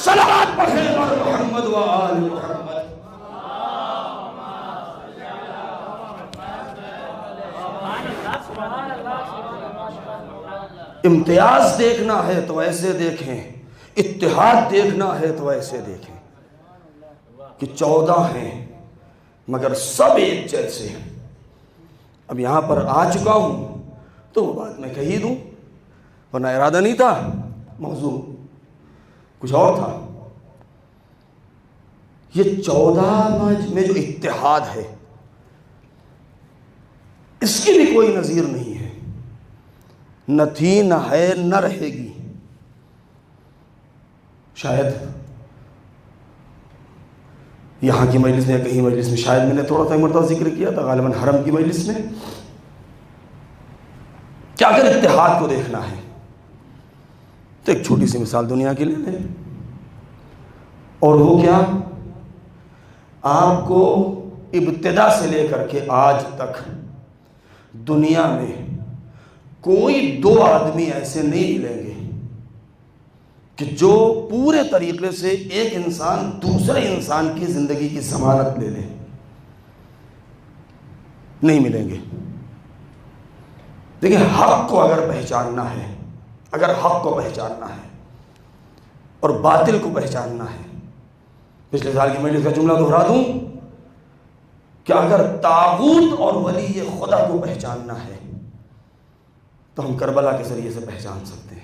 صلوات پڑھیں اور محمد و آل محمد. امتیاز دیکھنا ہے تو ایسے دیکھیں، اتحاد دیکھنا ہے تو ایسے دیکھیں کہ 14 ہیں مگر سب ایک جیسے ہیں. اب یہاں پر آ چکا ہوں تو وہ بات میں کہی دوں، ورنہ ارادہ نہیں تھا، موضوع کچھ اور تھا. یہ 14 میں جو اتحاد ہے اس کی بھی کوئی نظیر نہیں ہے، نہ تھی نہ ہے نہ رہے گی. شاید یہاں کی مجلس میں یا کہیں مجلس میں، شاید میں نے تھوڑا سا مرتبہ ذکر کیا تھا، غالباً حرم کی مجلس میں، کہ اگر اتحاد کو دیکھنا ہے تو ایک چھوٹی سی مثال دنیا کی لے لیں، اور وہ کیا؟ آپ کو ابتدا سے لے کر کے آج تک دنیا میں کوئی 2 آدمی ایسے نہیں ملیں گے کہ جو پورے طریقے سے ایک انسان دوسرے انسان کی زندگی کی ضمانت لے لے. نہیں ملیں گے. دیکھیں، حق کو اگر پہچاننا ہے، اگر حق کو پہچاننا ہے اور باطل کو پہچاننا ہے، پچھلے سال کی مجلس کا جملہ دہرا دوں کہ اگر طاغوت اور ولی خدا کو پہچاننا ہے تو ہم کربلا کے ذریعے سے پہچان سکتے ہیں.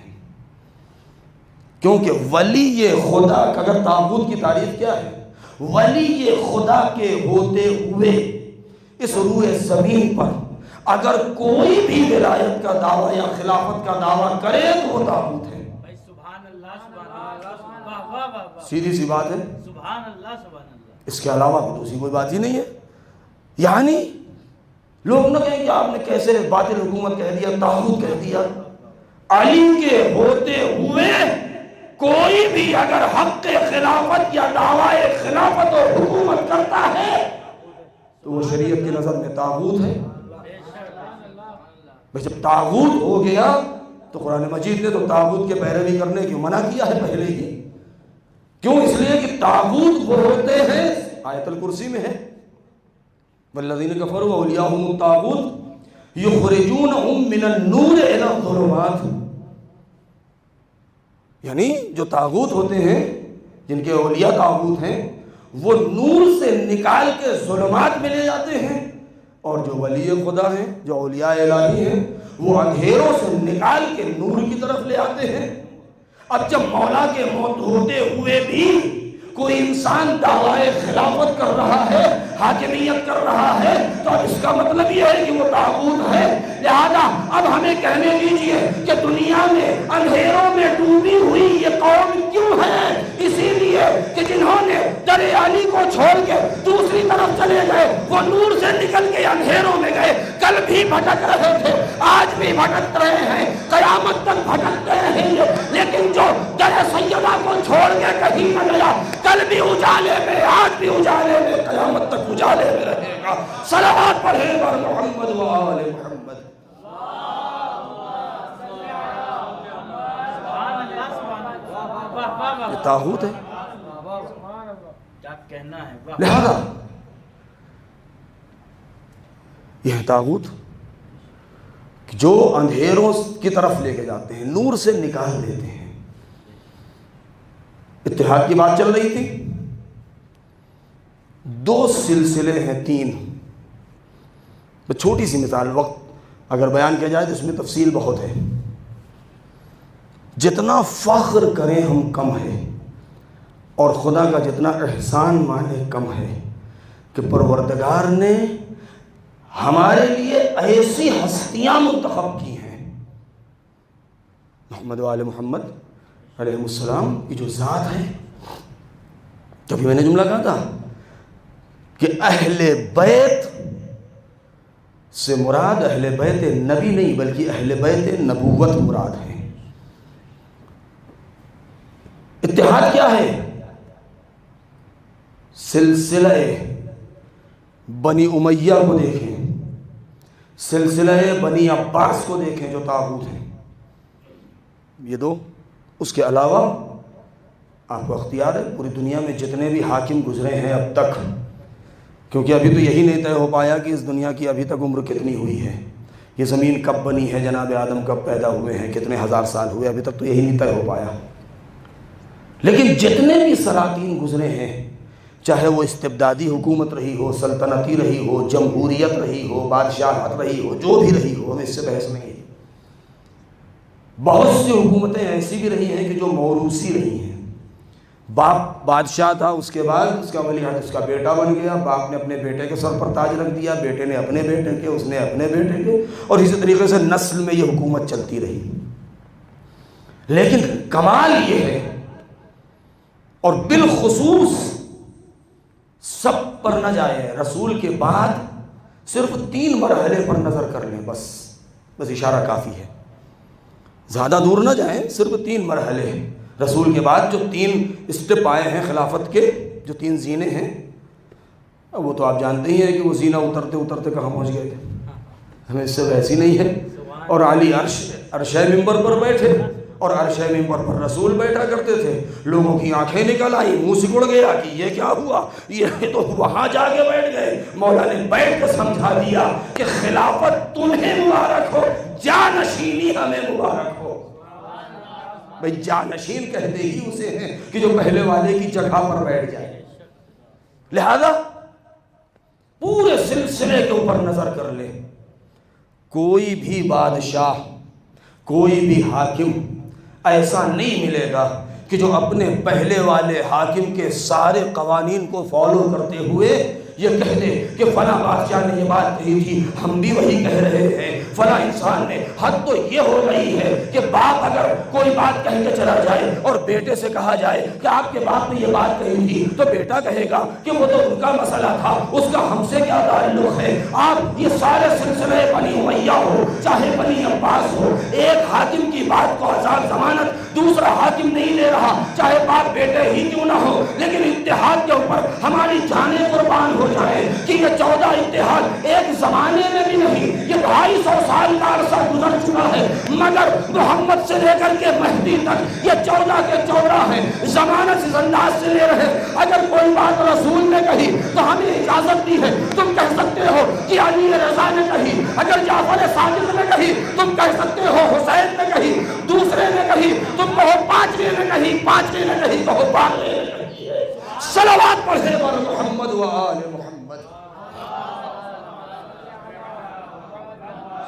کیونکہ ولی خدا، اگر طاغوت کی تعریف کیا ہے؟ ولی خدا کے ہوتے ہوئے اس روئے زمین پر اگر کوئی بھی ولایت کا دعویٰ یا خلافت کا دعویٰ کرے تو وہ طاغوت ہے. سیدھی سی بات ہے. اس کے علاوہ دوسری کوئی بات ہی نہیں ہے. یعنی لوگ نہ کہیں کہ آپ نے کیسے باطل حکومت کہہ دیا، طاغوت کہہ دیا. علی کے ہوتے ہوئے کوئی بھی اگر حق خلافت یا دعویٰ خلافت اور حکومت کرتا ہے تو وہ شریعت کی نظر میں طاغوت ہے. بھئی جب طاغوت ہو گیا تو قرآن مجید نے تو طاغوت کے پیروی کرنے کی منع کیا ہے پہلے ہی. کیوں؟ اس لیے کہ طاغوت وہ ہوتے ہیں، آیت الکرسی میں ہے والذین کفروا اولیاءہم الطاغوت یخرجونہم من النور الی الظلمات. یعنی جو طاغوت ہوتے ہیں، جن کے اولیاء طاغوت ہیں، وہ نور سے نکال کے ظلمات میں لے جاتے ہیں، اور جو ولی خدا ہیں، جو اولیاء الہی ہیں، وہ اندھیروں سے نکال کے نور کی طرف لے آتے ہیں. اب جب مولا کے موت ہوتے ہوئے بھی کوئی انسان دعوی خلافت کر رہا ہے، حاکمیت کر رہا ہے، تو اب اس کا مطلب یہ ہے کہ وہ طاغوت ہے. لہذا اب ہمیں کہنے دیجئے کہ دنیا میں اندھیروں میں ڈوبی ہوئی یہ قوم کیوں ہے؟ اسی لیے کہ جنہوں نے در علی کو چھوڑ کے دوسری طرف چلے گئے، وہ نور سے نکل کے اندھیروں میں گئے. کل بھی بھٹک رہے تھے، آج بھی بھٹک رہے ہیں، قیامت تک بھٹکتے رہیں گے. لیکن جو در سیدہ کو چھوڑ کے کہیں نہ گیا، کل بھی اجالے میں، آج بھی اجالے میں، قیامت تک اجالے میں رہے گا. صلوات پڑھیں بر محمد و آل محمد. یہ طاغوت ہے. لہذا یہ طاغوت جو اندھیروں کی طرف لے کے جاتے ہیں، نور سے نکال دیتے ہیں. اتحاد کی بات چل رہی تھی. 2 سلسلے ہیں، 3. چھوٹی سی مثال، وقت اگر بیان کیا جائے تو اس میں تفصیل بہت ہے. جتنا فخر کریں ہم کم ہے، اور خدا کا جتنا احسان مانے کم ہے کہ پروردگار نے ہمارے لیے ایسی ہستیاں منتخب کی ہیں. محمد و آل محمد علیہ السلام کی جو ذات ہے. کبھی میں نے جملہ کہا تھا کہ اہل بیت سے مراد اہل بیت نبی نہیں بلکہ اہل بیت نبوت مراد ہے. اتحاد کیا ہے؟ سلسلہ بنی امیہ کو دیکھیں، سلسلہ بنی عباس کو دیکھیں جو طاغوت ہیں. یہ 2. اس کے علاوہ آپ کو اختیار ہے پوری دنیا میں جتنے بھی حاکم گزرے ہیں اب تک، کیونکہ ابھی تو یہی نہیں طے ہو پایا کہ اس دنیا کی ابھی تک عمر کتنی ہوئی ہے، یہ زمین کب بنی ہے، جناب آدم کب پیدا ہوئے ہیں، کتنے ہزار سال ہوئے، ابھی تک تو یہی نہیں طے ہو پایا. لیکن جتنے بھی سلاطین گزرے ہیں، چاہے وہ استبدادی حکومت رہی ہو، سلطنتی رہی ہو، جمہوریت رہی ہو، بادشاہت رہی ہو، جو بھی رہی ہو، ہمیں اس سے بحث نہیں ہے. بہت سی حکومتیں ایسی بھی رہی ہیں کہ جو موروثی رہی ہیں. باپ بادشاہ تھا، اس کے بعد اس کا ولی عہد اس کا بیٹا بن گیا، باپ نے اپنے بیٹے کے سر پر تاج رکھ دیا، بیٹے نے اپنے بیٹے کے، اس نے اپنے بیٹے کے، اور اسی طریقے سے نسل میں یہ حکومت چلتی رہی. لیکن کمال یہ ہے، اور بالخصوص سب پر نہ جائے، رسول کے بعد صرف 3 مرحلے پر نظر کر لیں، بس اشارہ کافی ہے، زیادہ دور نہ جائیں. صرف 3 مرحلے رسول کے بعد جو 3 اسٹیپ آئے ہیں خلافت کے، جو 3 زینے ہیں، وہ تو آپ جانتے ہی ہیں کہ وہ زینہ اترتے اترتے کہاں پہنچ گئے تھے، ہمیں اس سے ویسی نہیں ہے. اور علی عرش ممبر پر بیٹھے، اور عرش ممبر پر رسول بیٹھا کرتے تھے. لوگوں کی آنکھیں نکل آئی، منہ سکڑ گیا کہ یہ کیا ہوا، یہ تو وہاں جا کے بیٹھ گئے. مولا نے بیٹھ کے سمجھا دیا کہ خلافت تمہیں مبارک ہو، جانشینی ہمیں مبارک ہو. بھئی جانشین کہتے ہی اسے ہیں کہ جو پہلے والے کی جگہ پر بیٹھ جائے. لہذا پورے سلسلے کے اوپر نظر کر لیں، کوئی بھی بادشاہ، کوئی بھی حاکم ایسا نہیں ملے گا کہ جو اپنے پہلے والے حاکم کے سارے قوانین کو فالو کرتے ہوئے یہ کہہ دے کہ فلاں بادشاہ نے یہ بات کہی تھی، ہم بھی وہی کہہ رہے ہیں، فلاں انسان نے. حد تو یہ ہو گئی ہے کہ باپ اگر کوئی بات کہہ کے چلا جائے اور بیٹے سے کہا جائے کہ آپ کے باپ نے یہ بات کہی تھی، تو بیٹا کہے گا کہ وہ تو ان کا مسئلہ تھا، اس کا ہم سے کیا تعلق ہے. آپ یہ سارے سلسلے بنی امیہ ہو چاہے بنی عباس ہو، ایک حاکم کی بات کو آزاد ضمانت دوسرا حاکم نہیں لے رہا، چاہے باپ بیٹے ہی کیوں نہ ہو. لیکن اتحاد کے اوپر ہماری جانیں قربان ہو جائے کہ یہ 14 اتحاد ایک زمانے میں بھی نہیں، یہ 250 سال کا عرصہ سے لے کر کے مہدی تک یہ 14 کے 14 ہیں، ضمانت اس انداز سے لے رہے۔ اگر کوئی بات رسول نے کہی تو ہمیں اجازت دی ہے، تم کہہ سکتے ہو کہ علی رضا نے کہی، اگر جعفر صادق نے کہی تم کہہ سکتے ہو حسین نے کہی، دوسرے نے کہی تم کہو پانچویں نے کہی، پانچویں نے کہی کہو بارہویں نے کہی ہے۔ صلوات پڑھے بر محمد و آل محمد۔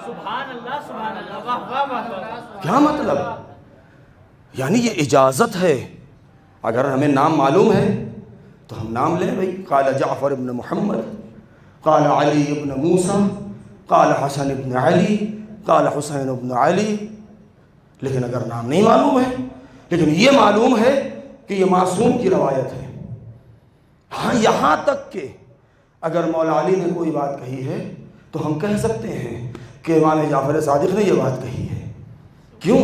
سبحان اللہ سبحان اللہ، واہ واہ واہ۔ کیا مطلب؟ یعنی یہ اجازت ہے، اگر ہمیں نام معلوم ہے تو ہم نام لیں بھائی، قال جعفر ابن محمد، قال علی ابن موسیٰ، قال حسن ابن علی، قال حسین ابن علی۔ لیکن اگر نام نہیں معلوم ہے، لیکن یہ معلوم ہے کہ یہ معصوم کی روایت ہے، ہاں یہاں تک کہ اگر مولا علی نے کوئی بات کہی ہے تو ہم کہہ سکتے ہیں کہ امام جعفر صادق نے یہ بات کہی ہے۔ کیوں؟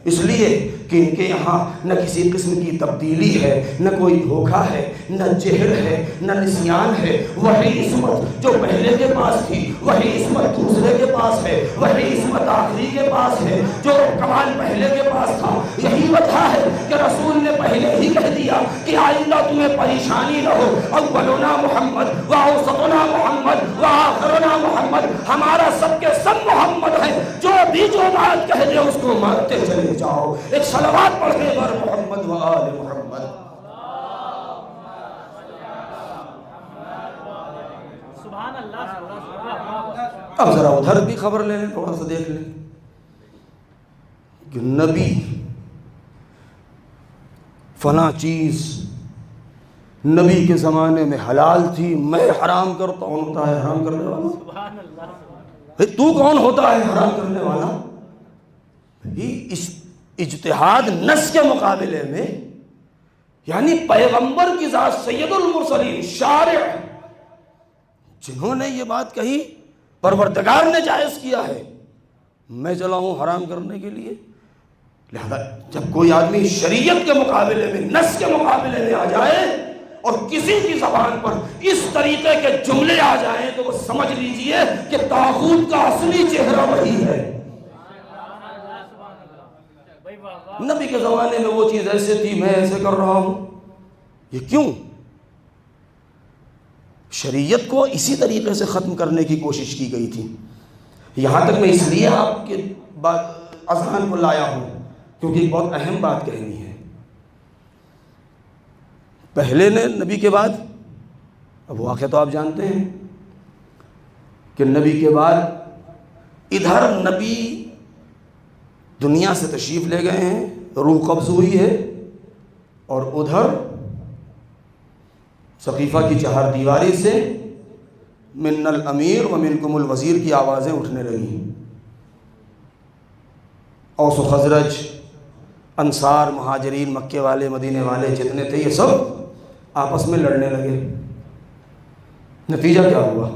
اس لیے کہ ان کے یہاں نہ کسی قسم کی تبدیلی ہے، نہ کوئی دھوکہ ہے، نہ جہل ہے، نہ نسیان ہے۔ وہی عصمت جو پہلے کے پاس تھی وہی عصمت دوسرے کے پاس ہے، وہی عصمت آخری کے پاس ہے جو کمال پہلے کے پاس تھا۔ یہی وجہ ہے کہ رسول نے پہلے ہی کہہ دیا کہ آئندہ تمہیں پریشانی نہ ہو، اولنا محمد واوسطنا محمد وآخرنا محمد، ہمارا سب کے سب محمد ہے، جو بات کہہ دے اس کو مانتے چلے جاؤ۔ ایک صلوات پڑھے بر محمد و آل محمد۔ سبحان اللہ سبحان اللہ۔ اب ذرا ادھر بھی خبر لے لیں، تھوڑا سا دیکھ لیں کہ نبی فلاں چیز نبی کے زمانے میں حلال تھی، میں حرام کرتا ہوں، ہوتا ہے حرام کرنے والا؟ سبحان اللہ۔ تو کون ہوتا ہے حرام کرنے والا؟ اس اجتہاد نص کے مقابلے میں، یعنی پیغمبر کی ذات سید المرسلین شارع جنہوں نے یہ بات کہی، پروردگار نے جائز کیا ہے، میں چلا ہوں حرام کرنے کے لیے۔ لہذا جب کوئی آدمی شریعت کے مقابلے میں، نص کے مقابلے میں آ جائے اور کسی کی زبان پر اس طریقے کے جملے آ جائیں تو وہ سمجھ لیجئے کہ طاغوت کا اصلی چہرہ وہی ہے۔ نبی کے زمانے میں وہ چیز ایسے تھی، میں ایسے کر رہا ہوں، یہ کیوں؟ شریعت کو اسی طریقے سے ختم کرنے کی کوشش کی گئی تھی۔ یہاں تک میں اس لیے آپ کے اذہان کو لایا ہوں کیونکہ ایک بہت اہم بات کہنی ہے۔ پہلے نے نبی کے بعد، اب واقعہ تو آپ جانتے ہیں کہ نبی کے بعد ادھر نبی دنیا سے تشریف لے گئے ہیں، روح قبض ہوئی ہے، اور ادھر سقیفہ کی چہار دیواری سے من الامیر و منکم الوزیر کی آوازیں اٹھنے لگیں۔ اوس و خزرج، انصار، مہاجرین، مکے والے، مدینے والے جتنے تھے یہ سب آپس میں لڑنے لگے۔ نتیجہ کیا ہوا؟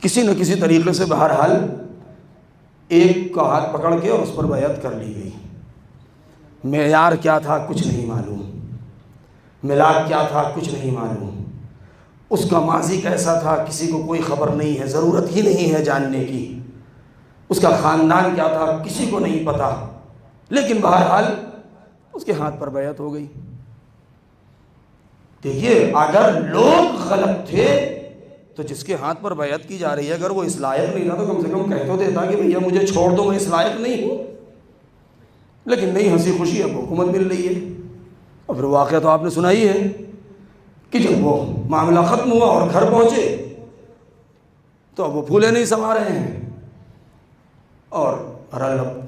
کسی نہ کسی طریقے سے بہرحال ایک کا ہاتھ پکڑ کے اور اس پر بیعت کر لی گئی۔ معیار کیا تھا کچھ نہیں معلوم، ملاک کیا تھا کچھ نہیں معلوم، اس کا ماضی کیسا تھا کسی کو کوئی خبر نہیں ہے، ضرورت ہی نہیں ہے جاننے کی، اس کا خاندان کیا تھا کسی کو نہیں پتا، لیکن بہرحال اس کے ہاتھ پر بیعت ہو گئی۔ دیکھیے اگر لوگ غلط تھے تو جس کے ہاتھ پر بیعت کی جا رہی ہے اگر وہ اس لائق نہیں تھا تو کم سے کم کہہ تو دیتا کہ بھیا مجھے چھوڑ دو، میں اس لائق نہیں ہوں۔ لیکن نہیں، ہنسی خوشی اب حکومت مل رہی ہے۔ اور پھر واقعہ تو آپ نے سنا ہی ہے کہ جب وہ معاملہ ختم ہوا اور گھر پہنچے تو اب وہ پھولے نہیں سما رہے ہیں، اور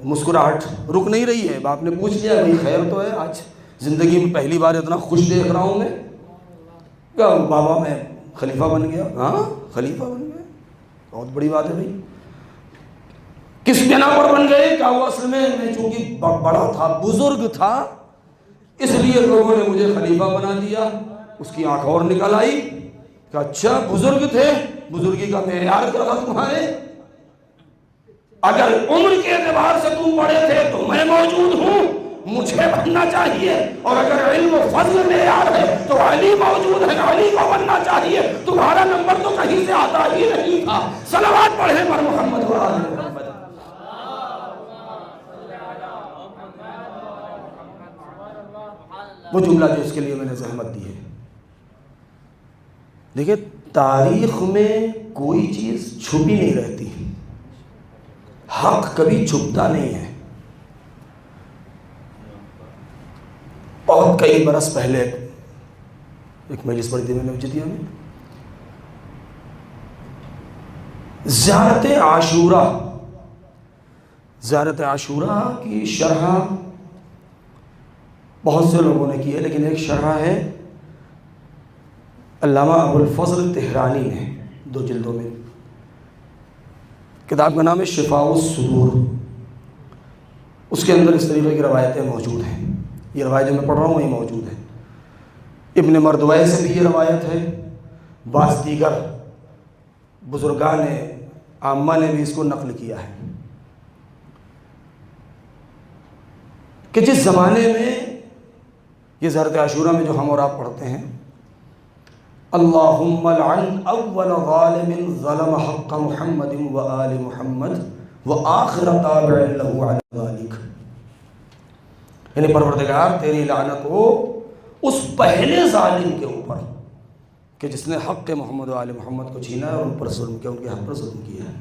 مسکراہٹ رک نہیں رہی ہے۔ باپ نے پوچھ لیا بھائی خیر تو ہے، آج زندگی میں پہلی بار اتنا خوش دیکھ رہا ہوں میں۔ کہا بابا میں خلیفہ بن گیا۔ ہاں خلیفہ بن گیا، بہت بڑی بات ہے بھائی۔ کس بنا پر بن گئے؟ کہا وہ اصل میں چونکہ بڑا تھا، بزرگ تھا، اس لیے لوگوں نے مجھے خلیفہ بنا دیا۔ اس کی آنکھ اور نکل آئی کہ اچھا بزرگ تھے، بزرگی کا معیار کیا تھا تمہارے؟ اگر عمر کے اعتبار سے تم بڑے تھے تو میں موجود ہوں، مجھے بننا چاہیے، اور اگر علم و فضل معیار ہے تو علی موجود ہے، علی کو بننا چاہیے، تمہارا نمبر تو کہیں سے آتا ہی نہیں تھا۔ صلوات پڑھیں پر محمد و آل محمد۔ وہ جملہ جو اس کے لیے میں نے زحمت دی ہے. دیکھیں تاریخ میں کوئی چیز چھپی نہیں رہتی، حق کبھی چھپتا نہیں ہے. بہت کئی برس پہلے ایک مجلس پڑھی تھی میں نے اجتیا میں، زیارت عاشورہ کی شرح بہت سے لوگوں نے کی ہے، لیکن ایک شرح ہے علامہ ابو الفضل تہرانی نے 2 جلدوں میں. کتاب کا نام ہے شفاء الصدور. اس کے اندر اس طریقے کی روایتیں موجود ہیں. یہ روایت جو میں پڑھ رہا ہوں وہی موجود ہے. ابن مردویہ سے بھی یہ روایت ہے، بعض دیگر بزرگان عامہ نے بھی اس کو نقل کیا ہے کہ جس زمانے میں یہ زہرت عاشورہ میں جو ہم اور آپ پڑھتے ہیں، اللہم لعن اول ظالم ظلم حق محمد و آل محمد و آخر تابع له علی ذالک، یعنی پروردگار تیری لعنت ہو اس پہلے ظالم کے اوپر کہ جس نے حق محمد و آل محمد کو چھینا ہے اور ان پر ظلم کیا، ان کے حق پر ظلم کیا ہے،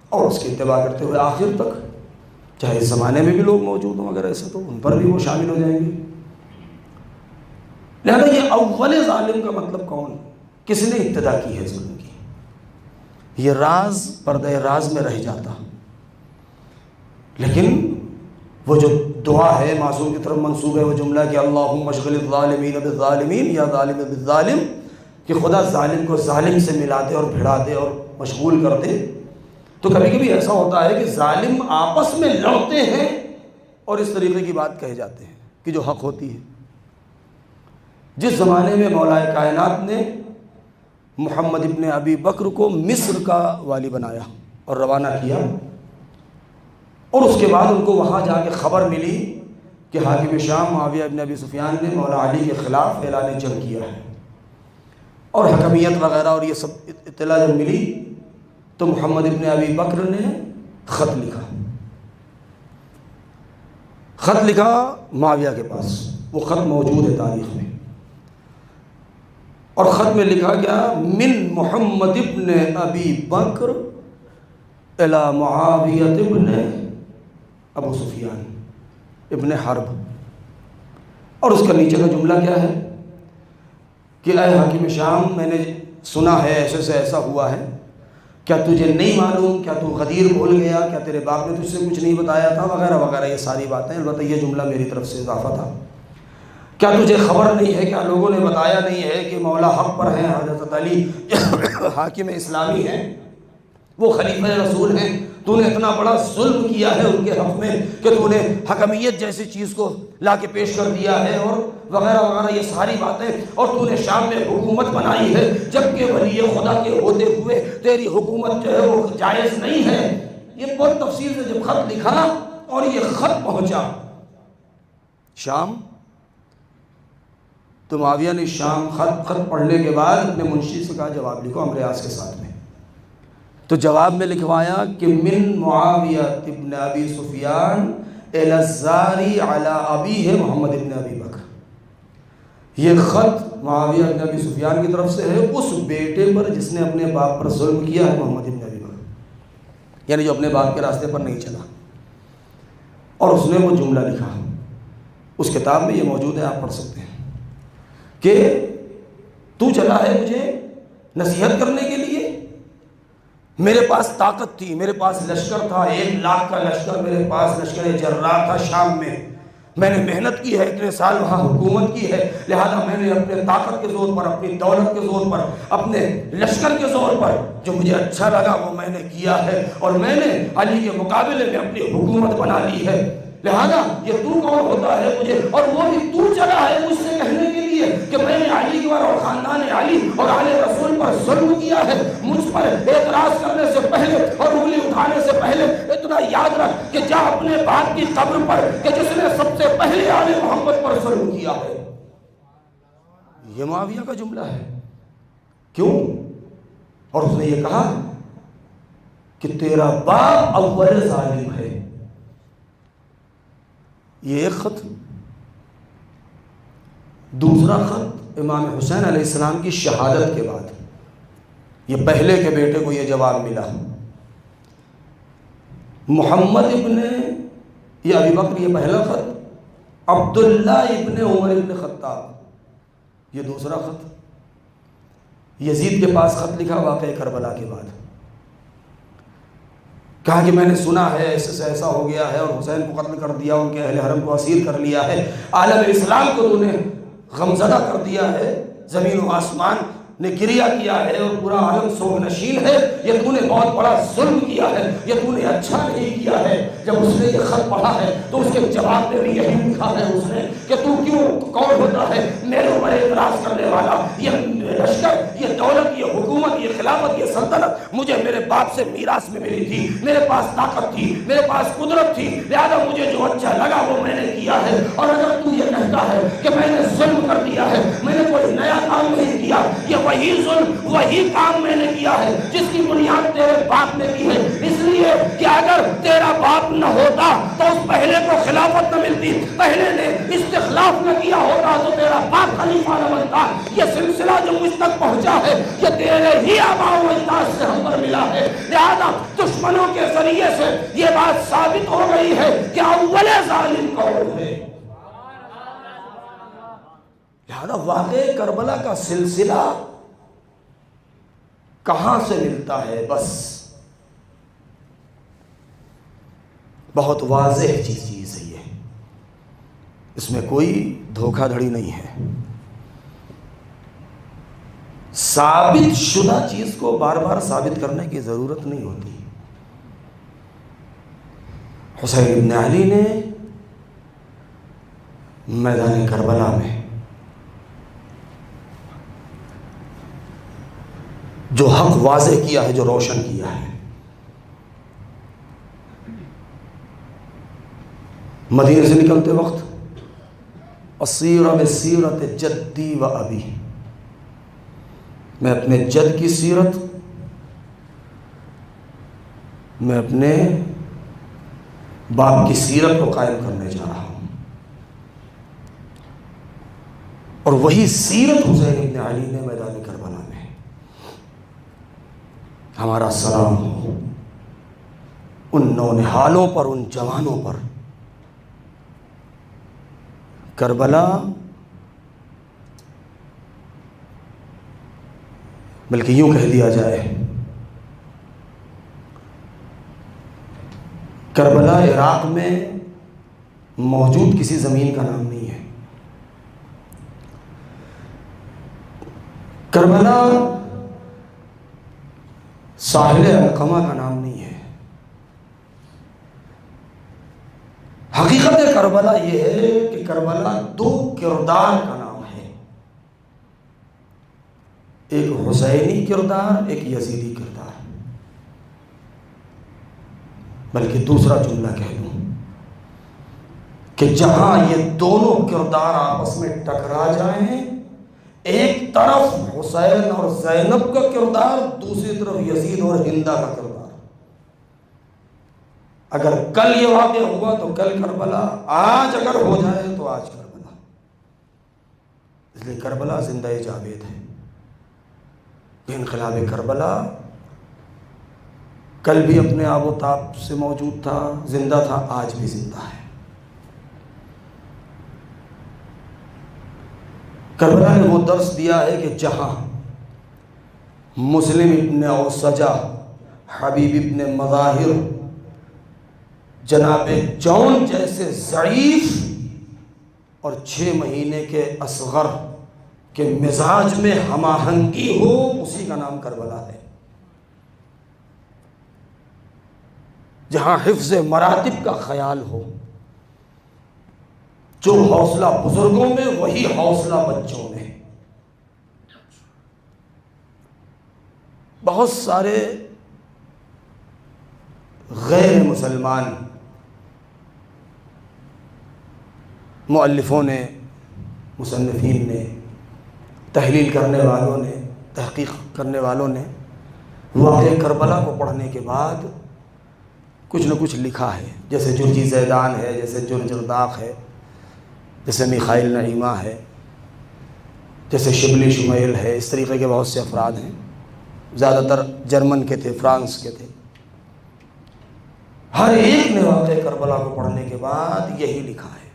اور اس کی اتباع کرتے ہوئے آخر تک، چاہے اس زمانے میں بھی لوگ موجود ہوں اگر ایسے تو ان پر بھی وہ شامل ہو جائیں گے. لہذا یہ اول ظالم کا مطلب کون، کس نے ابتدا کی ہے ظلم کی، یہ راز پردہ راز میں رہ جاتا. لیکن وہ جو دعا ہے معصوم کی طرف منسوب ہے، وہ جملہ کہ اللہم اشغل الظالمین بالظالمین یا ظالم بالظالم، کہ خدا ظالم کو ظالم سے ملا دے اور بھڑا دے اور مشغول کر دے. تو کبھی کبھی ایسا ہوتا ہے کہ ظالم آپس میں لڑتے ہیں اور اس طریقے کی بات کہے جاتے ہیں کہ جو حق ہوتی ہے. جس زمانے میں مولا کائنات نے محمد ابن ابی بکر کو مصر کا والی بنایا اور روانہ کیا، اور اس کے بعد ان کو وہاں جا کے خبر ملی کہ حاکم شام معاویہ ابن ابی سفیان نے مولا علی کے خلاف اعلان جنگ کیا ہے اور حکمیت وغیرہ، اور یہ سب اطلاع جب ملی تو محمد ابن ابی بکر نے خط لکھا معاویہ کے پاس. وہ خط موجود ہے تاریخ میں، اور خط میں لکھا گیا من محمد ابن ابی بکر الی معاویہ ابن ابو سفیان ابن حرب. اور اس کا نیچے کا جملہ کیا ہے کہ اے حاکم شام، میں نے سنا ہے ایسے سے ایسا ہوا ہے، کیا تجھے نہیں معلوم، کیا تو غدیر بھول گیا، کیا تیرے باپ نے تجھ سے کچھ نہیں بتایا تھا، وغیرہ وغیرہ یہ ساری باتیں. البتہ یہ جملہ میری طرف سے اضافہ تھا. کیا تجھے خبر نہیں ہے، کیا لوگوں نے بتایا نہیں ہے کہ مولا حق پر ہیں، حضرت علی حاکم اسلامی ہیں، وہ خلیفہ رسول ہیں، تو نے اتنا بڑا ظلم کیا ہے ان کے حق میں کہ تو نے حکمیت جیسی چیز کو لا کے پیش کر دیا ہے، اور وغیرہ وغیرہ یہ ساری باتیں، اور تو نے شام میں حکومت بنائی ہے جبکہ ولی خدا کے ہوتے ہوئے تیری حکومت جو ہے وہ جائز نہیں ہے. یہ بہت تفصیل سے جب خط لکھا اور یہ خط پہنچا شام، تو معاویہ نے شام خط پڑھنے کے بعد اپنے منشی سے کہا جواب لکھو عمرو عاص کے ساتھ میں. تو جواب میں لکھوایا کہ من معاویہ ابن ابی سفیان الی الزاری علی ابیہ محمد ابن ابی بکر. یہ خط معاویہ ابن ابی سفیان کی طرف سے ہے اس بیٹے پر جس نے اپنے باپ پر ظلم کیا ہے، محمد ابن ابی بکر، یعنی جو اپنے باپ کے راستے پر نہیں چلا. اور اس نے وہ جملہ لکھا، اس کتاب میں یہ موجود ہے، آپ پڑھ سکتے ہیں کہ تو چلا ہے مجھے نصیحت کرنے کے لیے، میرے پاس طاقت تھی، میرے پاس لشکر تھا، 1 لاکھ کا لشکر میرے پاس لشکر جرار تھا شام میں نے محنت کی ہے، اتنے سال وہاں حکومت کی ہے، لہذا میں نے اپنے طاقت کے زور پر، اپنی دولت کے زور پر، اپنے لشکر کے زور پر جو مجھے اچھا لگا وہ میں نے کیا ہے، اور میں نے علی کے مقابلے میں اپنی حکومت بنا لی ہے. لہذا یہ تو کون ہوتا ہے مجھے، اور وہ بھی تو چلا ہے مجھ سے کہنے کے لیے کہ میں نے علی کے اور خاندان علی اور آل رسول پر ظلم کیا ہے. مجھ پر اعتراض کرنے سے پہلے اور انگلی اٹھانے سے پہلے اتنا یاد رکھ کہ جا اپنے باپ کی قبر پر کہ جس نے سب سے پہلے آل محمد پر ظلم کیا ہے. یہ معاویہ کا جملہ ہے. کیوں؟ اور اس نے یہ کہا کہ تیرا باپ اول ظالم ہے. یہ ایک خط. دوسرا خط امام حسین علیہ السلام کی شہادت کے بعد، یہ پہلے کے بیٹے کو یہ جواب ملا، محمد ابن یا ابی بکر یہ پہلا خط، عبداللہ ابن عمر ابن خطاب یہ دوسرا خط۔ یزید کے پاس خط لکھا واقعہ کربلا کے بعد، کہا کہ میں نے سنا ہے ایسے سے ایسا ہو گیا ہے اور حسین کو قتل کر دیا، ان کے اہل حرم کو اسیر کر لیا ہے، عالم اسلام کو تو نے غمزدہ کر دیا ہے، زمین و آسمان نے گریا کیا ہے اور پورا عالم سوگ نشین ہے، یہ تو نے بہت بڑا ظلم کیا ہے، یہ تو نے اچھا نہیں کیا ہے۔ جب اس نے یہ خط پڑھا ہے تو اس کے جواب میں بھی یہی لکھا ہے اس نے کہ تو کیوں کون ہوتا ہے میرے اوپر اعتراض کرنے والا، یہ لشکر، یہ دولت، یہ حکومت، یہ خلافت، یہ سلطنت مجھے میرے باپ سے میراث میں ملی تھی، میرے پاس طاقت تھی، میرے پاس قدرت تھی، لہذا مجھے جو اچھا لگا وہ میں نے کیا ہے، اور اگر تو یہ کہتا ہے کہ میں نے ظلم کر دیا ہے، میں نے کوئی نیا کام نہیں کیا، یہ وہی ظلم، وہی کام میں نے کیا ہے جس کی بنیاد تیرے باپ نے کی ہے، اس لیے کہ اگر تیرا باپ نہ ہوتا تو اس پہلے کو خلافت نہ ملتی، پہلے نے استخلاف نہ کیا ہوتا تو تیرا باپ خلیفہ نہ بنتا، یہ سلسلہ جو مجھ تک پہنچا ہے یہ تیرے ہی آباء و اجداد سے ہم پر ملا ہے، لہذا دشمنوں کے ذریعے سے یہ بات ثابت ہو گئی ہے کہ اول ظالم کون ہے۔ لہذا واقع کربلا کا سلسلہ کہاں سے ملتا ہے؟ بس بہت واضح چیز ہے یہ، اس میں کوئی دھوکہ دھڑی نہیں ہے، ثابت شدہ چیز کو بار بار ثابت کرنے کی ضرورت نہیں ہوتی۔ حسین ابن علی نے میدان کربلا میں جو حق واضح کیا ہے، جو روشن کیا ہے، مدینے سے نکلتے وقت اسیر بسیرت جدی و ابی، میں اپنے جد کی سیرت، میں اپنے باپ کی سیرت کو قائم کرنے جا رہا ہوں، اور وہی سیرت حسین ابن علی نے میدان کربلا میں۔ ہمارا سلام ہو ان نونہالوں پر، ان جوانوں پر۔ کربلا بلکہ یوں کہہ دیا جائے، کربلا عراق میں موجود کسی زمین کا نام نہیں ہے، کربلا ساحل علقمہ کا نام نہیں ہے۔ حقیقت کربلا یہ ہے کہ کربلا دو کردار کا نام ہے، ایک حسینی کردار، ایک یزیدی کردار، بلکہ دوسرا جملہ کہہ دوں کہ جہاں یہ دونوں کردار آپس میں ٹکرا جائیں، ایک طرف حسین اور زینب کا کردار، دوسری طرف یزید اور ہندہ کا کردار۔ اگر کل یہ واقع ہوا تو کل کربلا، آج اگر ہو جائے تو آج کربلا۔ اس لیے کربلا زندہ جاوید ہے۔ یہ انقلاب کربلا کل بھی اپنے آب و تاب سے موجود تھا، زندہ تھا، آج بھی زندہ ہے۔ کربلا نے وہ درس دیا ہے کہ جہاں مسلم ابن اوسجہ، حبیب ابن مظاہر، جناب جون جیسے ضعیف اور 6 مہینے کے اصغر کے مزاج میں ہم آہنگی ہو، اسی کا نام کربلا ہے۔ جہاں حفظ مراتب کا خیال ہو، جو حوصلہ بزرگوں میں وہی حوصلہ بچوں میں۔ بہت سارے غیر مسلمان مؤلفوں نے، مصنفین نے، تحلیل کرنے والوں نے، تحقیق کرنے والوں نے واقعہ کربلا کو پڑھنے کے بعد کچھ نہ کچھ لکھا ہے، جیسے جرجی زیدان ہے، جیسے جرجرداق ہے، جیسے میخائیل نعیمہ ہے، جیسے شبلی شمیل ہے، اس طریقے کے بہت سے افراد ہیں، زیادہ تر جرمن کے تھے، فرانس کے تھے۔ ہر ایک نے واقعہ کربلا کو پڑھنے کے بعد یہی لکھا ہے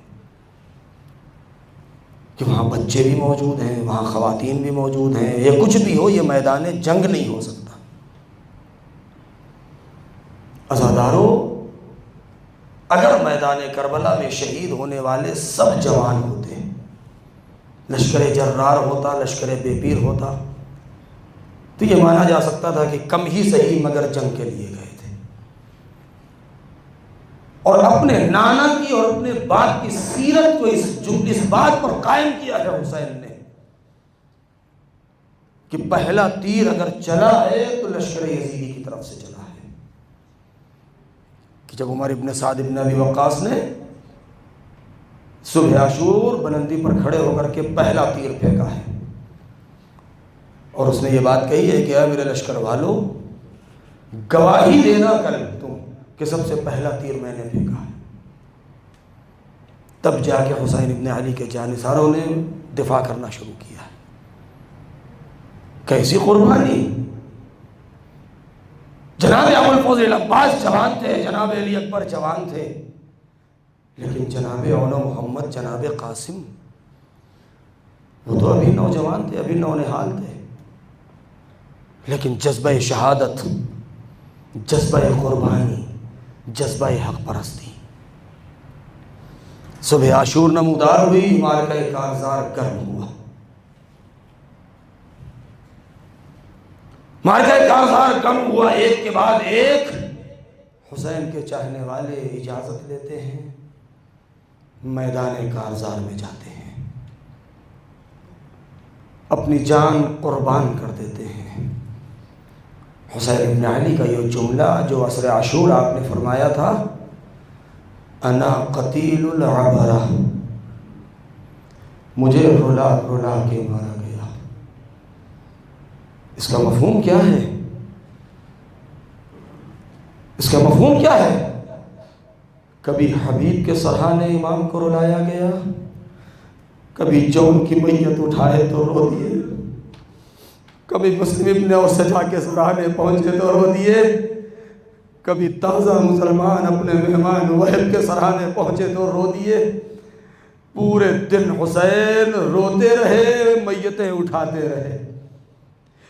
کہ وہاں بچے بھی موجود ہیں، وہاں خواتین بھی موجود ہیں، یہ کچھ بھی ہو، یہ میدان جنگ نہیں ہو سکتا۔ عزادارو، اگر میدان کربلا میں شہید ہونے والے سب جوان ہوتے، لشکر جرار ہوتا، لشکر بے پیر ہوتا، تو یہ مانا جا سکتا تھا کہ کم ہی صحیح مگر جنگ کے لیے گئے تھے، اور اپنے نانا کی اور اپنے باپ کی سیرت کو اس بات پر قائم کیا ہے حسین نے کہ پہلا تیر اگر چلا ہے تو لشکر یزیدی کی طرف سے چلا ہے، کہ جب عمر ابن سعد ابن ابی وقاص نے صبح عاشور بلندی پر کھڑے ہو کر کے پہلا تیر پھینکا ہے، اور اس نے یہ بات کہی ہے کہ اے میرے لشکر والو، گواہی دینا کل تم کہ سب سے پہلا تیر میں نے پھینکا ہے، تب جا کے حسین ابن علی کے جانثاروں نے دفاع کرنا شروع کیا۔ کیسی قربانی! جناب ابو الفضل عباس جوان تھے، جناب علی اکبر جوان تھے، لیکن جناب اولا محمد، جناب قاسم، وہ تو ابھی نوجوان تھے، ابھی نونہال تھے، لیکن جذبہ شہادت، جذبہ قربانی، جذبہ حق پرستی، صبح عاشور نمودار ہوئی، معرکہ کارزار گرم ہوا۔ معرکہ کارزار گرم ہوا، ایک کے بعد ایک حسین کے چاہنے والے اجازت لیتے ہیں، میدان کارزار میں جاتے ہیں، اپنی جان قربان کر دیتے ہیں۔ حسین ابن علی کا یہ جملہ جو عصر عاشور آپ نے فرمایا تھا، انا قتیل العبرہ، مجھے رلا رلا کے مارا گیا، اس کا مفہوم کیا ہے؟ اس کا مفہوم کیا ہے؟ کبھی حبیب کے سرحانے امام کو رلایا گیا، کبھی جون کی میت اٹھائے تو رو دیے، کبھی مسلم ابن اور سجا کے سرحانے پہنچے تو رو دیے، کبھی تازہ مسلمان اپنے مہمان وہب کے سرحانے پہنچے تو رو دیے۔ پورے دن حسین روتے رہے، میتیں اٹھاتے رہے۔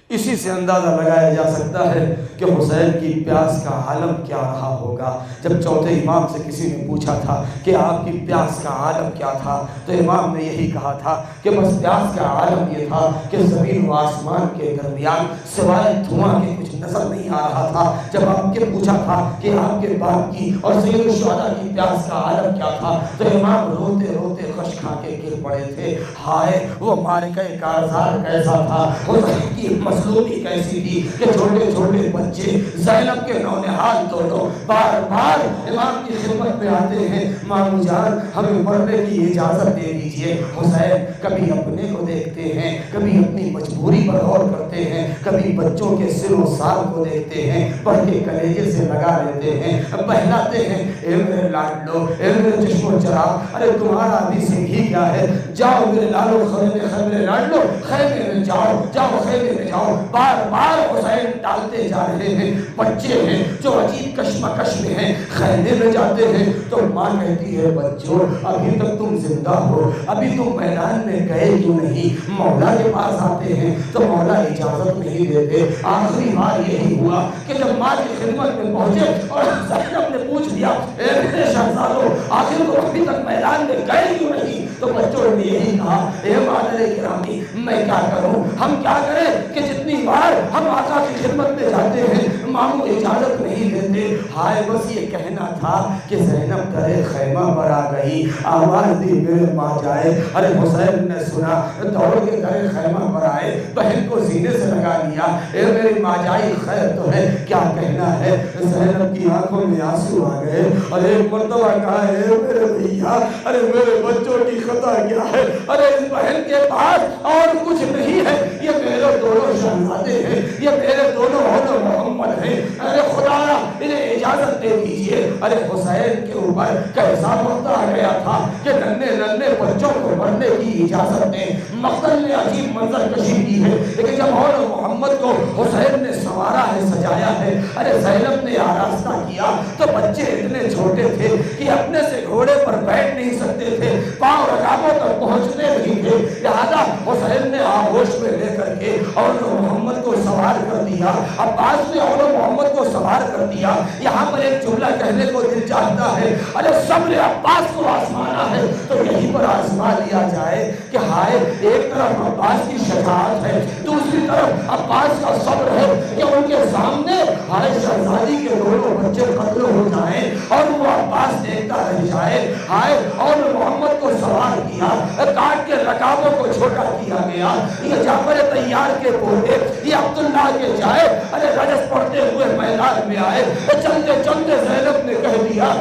اسی سے اندازہ لگایا جا سکتا ہے کہ حسین کی پیاس کا عالم کیا رہا ہوگا۔ جب چوتھے امام سے کسی نے پوچھا تھا کہ آپ کی پیاس کا عالم کیا تھا، تو امام نے یہی کہا تھا کہ بس پیاس کا عالم یہ تھا کہ زمین و آسمان کے درمیان سوائے دھواں کے کچھ نظر نہیں آ رہا تھا۔ جب آپ کے پوچھا تھا کہ آپ کے باپ کی اور سید الشہداء کی پیاس کا عالم کیا تھا، تو امام روتے روتے خش کھا کے گر پڑے تھے۔ ہائے وہ معرکہ کارزار کیسا تھا، حسین کی مظلومی کیسی تھی کہ چھوٹے چھوٹے بچے زینب کے نونہال دونوں بار بار امام کی خدمت میں آتے ہیں، مامو جان ہمیں مرنے کی اجازت دے دیجئے۔ حسین کبھی اپنے کو دیکھتے ہیں، کبھی اپنی مجبوری پر غور کرتے ہیں، کبھی بچوں کے سر و سال کو دیکھتے ہیں، پڑھ کے کلیجے سے لگا لیتے ہیں، بہلاتے ہیں، اے میرے لاڈلو، اے میرے چشم و چراغ، ارے تمہارا ابھی سے ہی کیا ہے، جاؤ میرے لالو، میرے لاڈلو خیمے میں جاؤ، جاؤ خیمے میں جاؤ۔ بار بار حسین ڈالتے جا رہے ہیں۔ بچے ہیں جو عجیب کشمکش میں ہیں، خیمے میں جاتے ہیں تو ماں کہتی ہے بچوں ابھی تک تم زندہ ہو، ابھی تم میدان میں گئے کیوں نہیں؟ مولا کے پاس آتے ہیں تو مولا اجازت نہیں دیتے۔ آخری بار یہی ہوا کہ جب ماں کی خدمت میں پہنچے اور زینب نے پوچھ لیا اے میرے شہزادو آخر تم ابھی تک میدان میں گئے کیوں نہیں؟ تو بچوں نے یہی کہا اے مادر گرامی میں کیا کروں، ہم کیا کریں کہ جتنی بار ہم آقا کی خدمت میں جاتے ہیں ماموں اجازت نہیں دیتے۔ ہائے بس یہ کہنا تھا کہ زینب درے خیمہ پر آ گئی، آواز دی میرے ماں جائے۔ ارے حسین نے سنا، دوڑ کے درے خیمہ پر آئے، بہن کو سینے سے لگا لیا، اے میری ماں جائی خیر تو ہے، کیا کہنا ہے؟ زینب کی آنکھوں میں آنسو آ گئے اور ایک مرتبہ کہا اے میرے بھیا، ارے میرے بچوں کی خطا کیا ہے؟ ارے اس بہن کے پاس اور کچھ نہیں ہے، یہ میرے دونوں شہزادے ہیں، یہ میرے دونوں محمد ہیں، ارے خدا انہیں اجازت دے دیجئے۔ ارے ارے حسین کے اوپر کیسا وقت آ گیا تھا کہ ننھے ننھے بچوں کو مرنے کی اجازت دیں. مقتل نے عجیب منظر کشی کی ہے، لیکن جب مولا محمد کو حسین نے سنوارا ہے، سجایا ہے، ارے زینب نے آراستہ کیا تو بچے اتنے چھوٹے تھے کہ اپنے سے گھوڑے پر بیٹھ نہیں سکتے تھے، پاؤں رکابوں تک پہنچنے نہیں تھے. لہذا حسین نے آغوش میں لے کر کے اور محمد کو سوار کر دیا. عباس نے اور محمد کو سوار کر دیا. یہاں پر ایک جملہ کہنے کو دل چاہتا ہے، ارے صبر عباس کو آزمانا ہے تو یہیں پر آزما لیا جائے کہ ہائے ایک طرف عباس کی شجاعت ہے، دوسری طرف عباس کا صبر ہے کہ ان کے سامنے ہائے شہزادی کے دونوں بچے قتل ہو جائیں اور وہ عباس دیکھتا رہ جائے. ہائے اور محمد کو سوار کیا، کاٹ کے رکابوں کو چھوٹا کیا گیا. یہ جعفر طیار کے پوتے، یہ عبداللہ کے جائے ارے رجس پڑھتے ہوئے میدان میں آئے. چلتے چلتے زینب نے کہہ دیا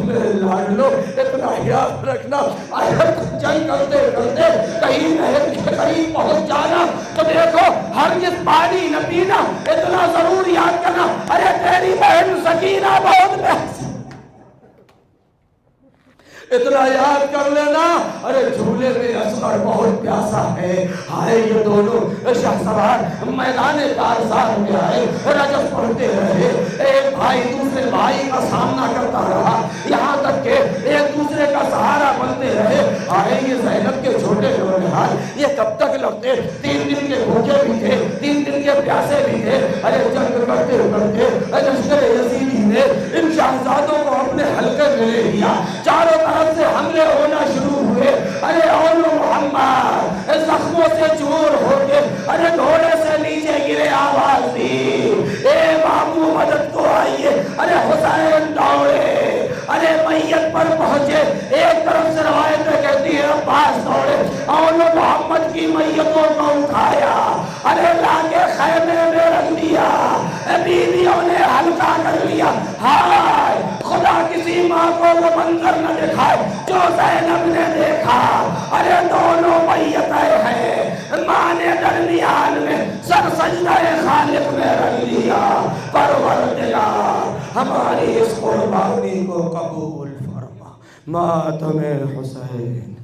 میرے لاڈلو اتنا یاد رکھنا اگر جنگ کرتے کرتے کہیں نہر کے قریب پہنچ جانا تو دیکھو ہرگز پانی نہ پینا، اتنا ضرور یاد کرنا ارے تیری بہن سکینہ بہت پیاسی، اتنا یاد کر لینا ارے جھولے میں اصغر بہت پیاسا ہے. ہائے یہ دونوں شہسوار میدان کارزار میں آئے، رجس پڑھتے رہے، ایک بھائی دوسرے بھائی کا سامنا کرتا رہا، یہاں تک کہ ایک دوسرے کا سہارا بنتے رہے. آئے یہ زینب کے چھوٹے نوجوان یہ کب تک لگتے، 3 دن کے بھوکے بھی تھے، 3 دن کے پیاسے بھی تھے. ارے جنگ کرتے کرتے لشکر یزیدی نے ان شہزادوں کو اپنے حلقے میں لے لیا، چاروں طرف سے حملے ہونا شروع ہوئے. ارے اور محمد زخموں سے چور ہو کے ارے گھوڑے سے نیچے گرے، آواز دی اے بابو مدد کو آئیے. ارے حسین دوڑے، ارے میت پر پہنچے. ایک طرف سے روایتیں کہتی ہے عباس دوڑے اور محمد کی میتوں کو اٹھایا، ارے لا کے خیمے میں رکھ دیا، بیویوں نے ہلکا کر لیا. ہائے خدا کسی ماں کو وہ منظر نہ دکھائے جو زینب نے دیکھا. ارے دونوں میتیں ہیں، ماں نے درمیان میں سر سجدہ خالق میں رکھ لیا. پروردگار ہماری اس قربانی کو قبول فرما. ماتم حسین.